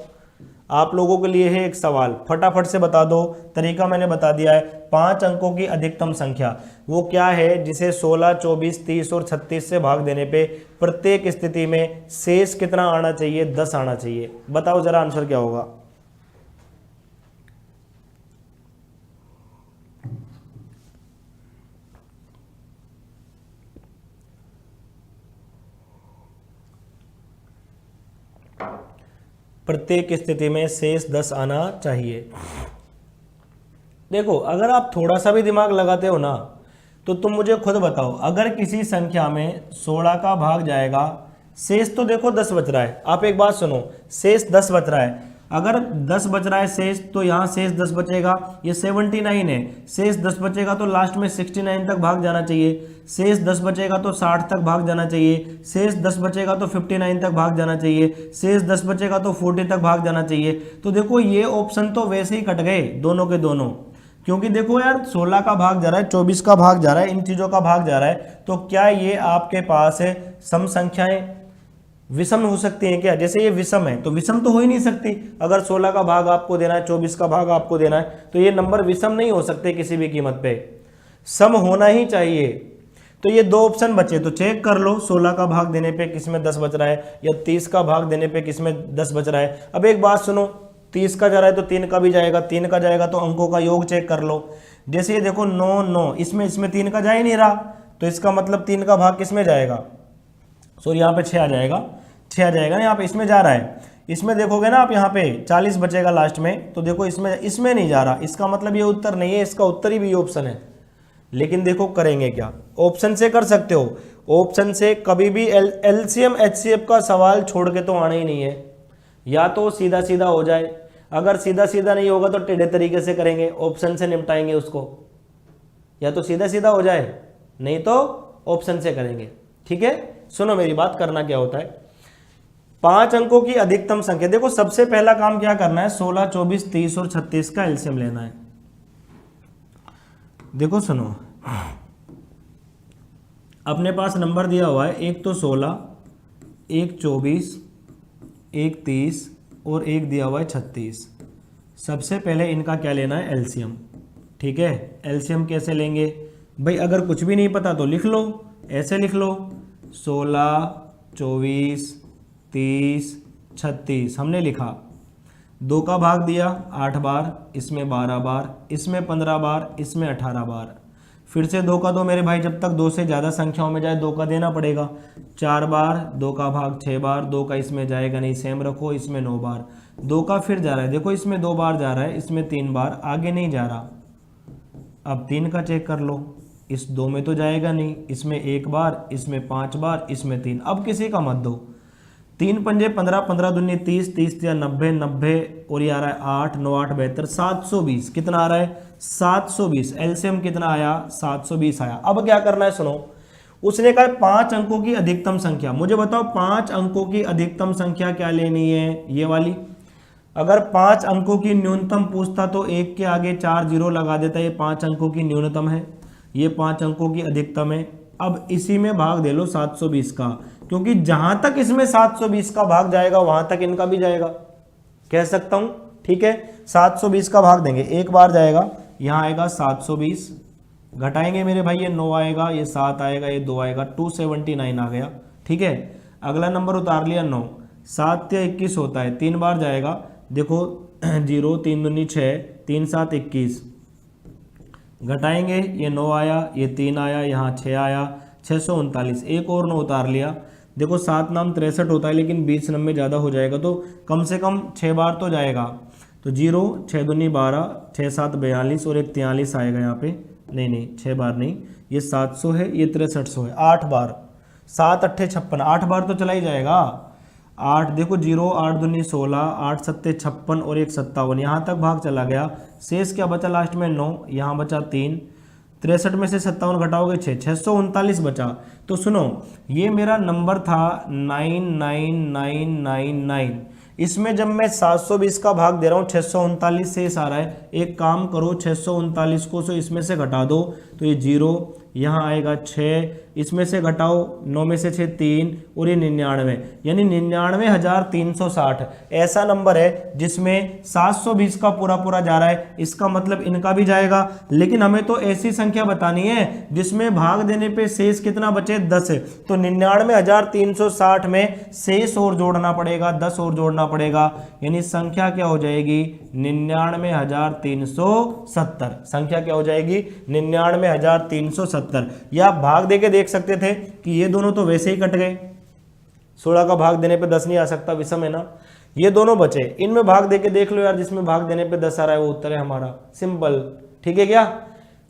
आप लोगों के लिए है एक सवाल, फटाफट से बता दो। तरीका मैंने बता दिया है। 5 अंकों की अधिकतम संख्या वो क्या है जिसे 16 24 30 और 36 से भाग देने पे प्रत्येक स्थिति में शेष कितना आना चाहिए, 10 आना चाहिए। बताओ जरा आंसर क्या होगा। प्रत्येक स्थिति में शेष 10 आना चाहिए। देखो अगर आप थोड़ा सा भी दिमाग लगाते हो ना, तो तुम मुझे खुद बताओ, अगर किसी संख्या में 16 का भाग जाएगा, शेष तो देखो 10 बच रहा है। आप एक बात सुनो, शेष 10 बच रहा है, अगर 10 बच रहा है शेष, तो यहाँ शेष 10 बचेगा, ये 79 है, शेष 10 बचेगा तो लास्ट में 69 तक भाग जाना चाहिए, शेष 10 बचेगा तो 60 तक भाग जाना चाहिए, शेष 10 बचेगा तो 59 तक भाग जाना चाहिए, शेष 10 बचेगा तो 40 तक भाग जाना चाहिए। तो देखो ये ऑप्शन तो वैसे ही कट गए दोनों के दोनों, क्योंकि देखो यार 16 का भाग जा रहा है, 24 का भाग जा रहा है, इन चीज़ों का भाग जा रहा है, तो क्या ये आपके पास है सम संख्याएं विषम हो सकती हैं क्या? जैसे ये विषम है तो विषम तो हो ही नहीं सकती। अगर 16 का भाग आपको देना है, 24 का भाग आपको देना है, तो ये नंबर विषम नहीं हो सकते किसी भी कीमत पे, सम होना ही चाहिए। तो ये 2 ऑप्शन बचे, तो चेक कर लो 16 का भाग देने पे किसमें 10 बच रहा है, या 30 का भाग देने पे किसमें 10 बच रहा है। अब एक बात सुनो, 30 का जा रहा है तो 3 का भी जाएगा, 3 का जाएगा तो अंकों का योग चेक कर लो। जैसे ये देखो 9 9, इसमें 3 का जा ही नहीं रहा, तो इसका मतलब 3 का भाग किसमें जाएगा, सॉरी यहाँ पे 6 आ जाएगा, 6 आ जाएगा ना, यहाँ पे इसमें जा रहा है। इसमें देखोगे ना आप, यहाँ पे 40 बचेगा लास्ट में, तो देखो इसमें नहीं जा रहा, इसका मतलब ये उत्तर नहीं है, इसका उत्तर ही भी ऑप्शन है। लेकिन देखो करेंगे क्या, ऑप्शन से कर सकते हो, ऑप्शन से कभी भी एलसीएम एचसीएफ का सवाल छोड़ के तो आना ही नहीं है। या तो सीधा सीधा हो जाए, अगर सीधा सीधा नहीं होगा तो टेढ़े तरीके से करेंगे, ऑप्शन से निपटाएंगे उसको, या तो सीधा सीधा हो जाए, नहीं तो ऑप्शन से करेंगे। ठीक है, सुनो मेरी बात, करना क्या होता है, 5 अंकों की अधिकतम संख्या। देखो सबसे पहला काम क्या करना है, 16 24 30 और 36 का एलसीएम लेना है। देखो सुनो, अपने पास नंबर दिया हुआ है, एक तो 16, एक 24, एक 30 और एक दिया हुआ है 36। सबसे पहले इनका क्या लेना है, एलसीएम। ठीक है, एलसीएम कैसे लेंगे भाई, अगर कुछ भी नहीं पता तो लिख लो, ऐसे लिख लो 16 24 30 36, हमने लिखा, 2 का भाग दिया 8 बार, इसमें 12 बार, इसमें 15 बार, इसमें 18 बार, फिर से 2 का 2 मेरे भाई, जब तक 2 से ज़्यादा संख्याओं में जाए 2 का देना पड़ेगा, 4 बार, 2 का भाग 6 बार, 2 का इसमें जाएगा नहीं, सेम रखो, इसमें 9 बार, 2 का फिर जा रहा है, देखो इसमें 2 बार जा रहा है, इसमें 3 बार, आगे नहीं जा रहा। अब 3 का चेक कर लो, इस 2 में तो जाएगा नहीं, इसमें 1 बार, इसमें 5 बार, इसमें 3, अब किसी का मत दो, 3 पंजे 15, 15 दूनी 30, 30 या 90, 90 और ये आ रहा है 8, 9 8 72, 720, कितना आ रहा है 720, एलसीएम कितना आया 720 आया। अब क्या करना है सुनो, उसने कहा 5 अंकों की अधिकतम संख्या, मुझे बताओ 5 अंकों की अधिकतम संख्या क्या लेनी है, ये वाली। अगर 5 अंकों की न्यूनतम पूछता तो 1 के आगे 4 जीरो लगा देता, ये 5 अंकों की न्यूनतम है, ये 5 अंकों की अधिकतम है। अब इसी में भाग दे लो 720 का, क्योंकि जहां तक इसमें 720 का भाग जाएगा वहां तक इनका भी जाएगा। कह सकता हूँ, ठीक है। 720 का भाग देंगे, एक बार जाएगा, यहाँ आएगा 720, घटाएंगे मेरे भाई, ये 9 आएगा, ये 7 आएगा, ये 2 आएगा, 279 आ गया, ठीक है। अगला नंबर उतार लिया 9, 7 या 21 होता है, 3 बार जाएगा, देखो 0, 3 दूनी 6, 3 7 21, घटाएंगे, ये 9 आया, ये 3 आया, यहाँ 6 आया, 639, एक और 9 उतार लिया, देखो 7 नाम 63 होता है, लेकिन 20 नंबर ज़्यादा हो जाएगा, तो कम से कम 6 बार तो जाएगा, तो 0, 6 दूनी 12, 6 7 42 और एक 43 आएगा यहाँ पे, नहीं 6 बार नहीं, ये 700 है, ये 6300 है, 8 बार, 7 8 56, 8 बार तो चला ही जाएगा। 8 देखो 0, 8 दूनी 16, 8 7 56 और एक 57, यहाँ तक भाग चला गया, शेष क्या बचा लास्ट में 9, यहाँ बचा 3, 63 में से 57 घटाओगे 6, 639 बचा। तो सुनो, ये मेरा नंबर था 99999, इसमें जब मैं 720 का भाग दे रहा हूँ, 639 शेष आ रहा है, एक काम करो 639 को सो इसमें से घटा दो, तो ये 0, यहाँ आएगा 6, इसमें से घटाओ 9 में से 6 3 और ये 99, यानी 99,360 ऐसा नंबर है जिसमें 720 का पूरा जा रहा है। इसका मतलब इनका भी जाएगा, लेकिन हमें तो ऐसी संख्या बतानी है जिसमें भाग देने पे शेष कितना बचे, 10 है, तो 99,360 में शेष और जोड़ना पड़ेगा, 10 और जोड़ना पड़ेगा, यानी संख्या क्या हो जाएगी 99,370, संख्या क्या हो जाएगी 99,370। या आप भाग देके देख सकते थे कि ये दोनों तो वैसे ही कट गए, 16 का भाग देने पे 10 नहीं आ सकता, विषम है ना, ये दोनों बचे, इनमें भाग देके देख लो यार, जिसमें भाग देने पे 10 आ रहा है वो उत्तर है हमारा, सिंपल, ठीक है क्या।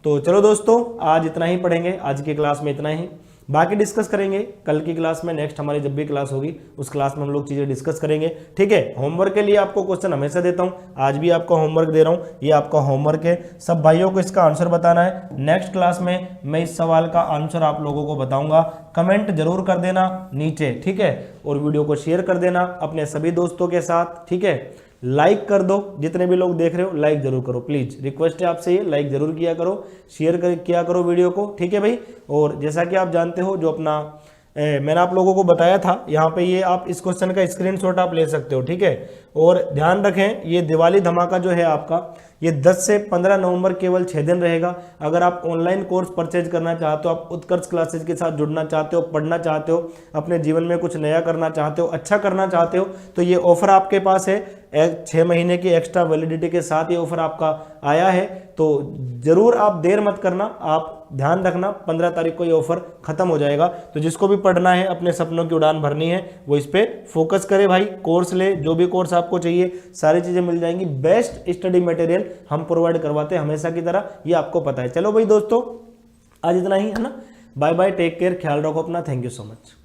तो चलो दोस्तों, आज इतना ही पढ़ेंगे, आज की क्लास में इतना ही, बाकी डिस्कस करेंगे कल की क्लास में, नेक्स्ट हमारी जब भी क्लास होगी उस क्लास में हम लोग चीज़ें डिस्कस करेंगे, ठीक है। होमवर्क के लिए आपको क्वेश्चन हमेशा देता हूं, आज भी आपको होमवर्क दे रहा हूं, ये आपका होमवर्क है, सब भाइयों को इसका आंसर बताना है। नेक्स्ट क्लास में मैं इस सवाल का आंसर आप लोगों को बताऊंगा, कमेंट जरूर कर देना नीचे, ठीक है, और वीडियो को शेयर कर देना अपने सभी दोस्तों के साथ, ठीक है। लाइक कर दो, जितने भी लोग देख रहे हो लाइक जरूर करो, प्लीज रिक्वेस्ट है आपसे, ये लाइक जरूर किया करो, शेयर किया करो वीडियो को, ठीक है भाई। और जैसा कि आप जानते हो, जो अपना मैंने आप लोगों को बताया था, यहाँ पे ये आप इस क्वेश्चन का स्क्रीनशॉट आप ले सकते हो, ठीक है। और ध्यान रखें, ये दिवाली धमाका जो है आपका, ये 10 से 15 नवंबर केवल 6 दिन रहेगा। अगर आप ऑनलाइन कोर्स परचेज करना चाहते हो, आप उत्कर्ष क्लासेज के साथ जुड़ना चाहते हो, पढ़ना चाहते हो, अपने जीवन में कुछ नया करना चाहते हो, अच्छा करना चाहते हो, तो ये ऑफर आपके पास है, 6 महीने की एक्स्ट्रा वैलिडिटी के साथ ये ऑफर आपका आया है, तो जरूर आप देर मत करना, आप ध्यान रखना 15 तारीख को ये ऑफर खत्म हो जाएगा। तो जिसको भी पढ़ना है, अपने सपनों की उड़ान भरनी है, वो इस पे फोकस करे भाई, कोर्स ले, जो भी कोर्स आपको चाहिए सारी चीजें मिल जाएंगी, बेस्ट स्टडी मटेरियल हम प्रोवाइड करवाते हैं हमेशा की तरह, ये आपको पता है। चलो भाई दोस्तों, आज इतना ही है ना, बाय बाय, टेक केयर, ख्याल रखो अपना, थैंक यू सो मच।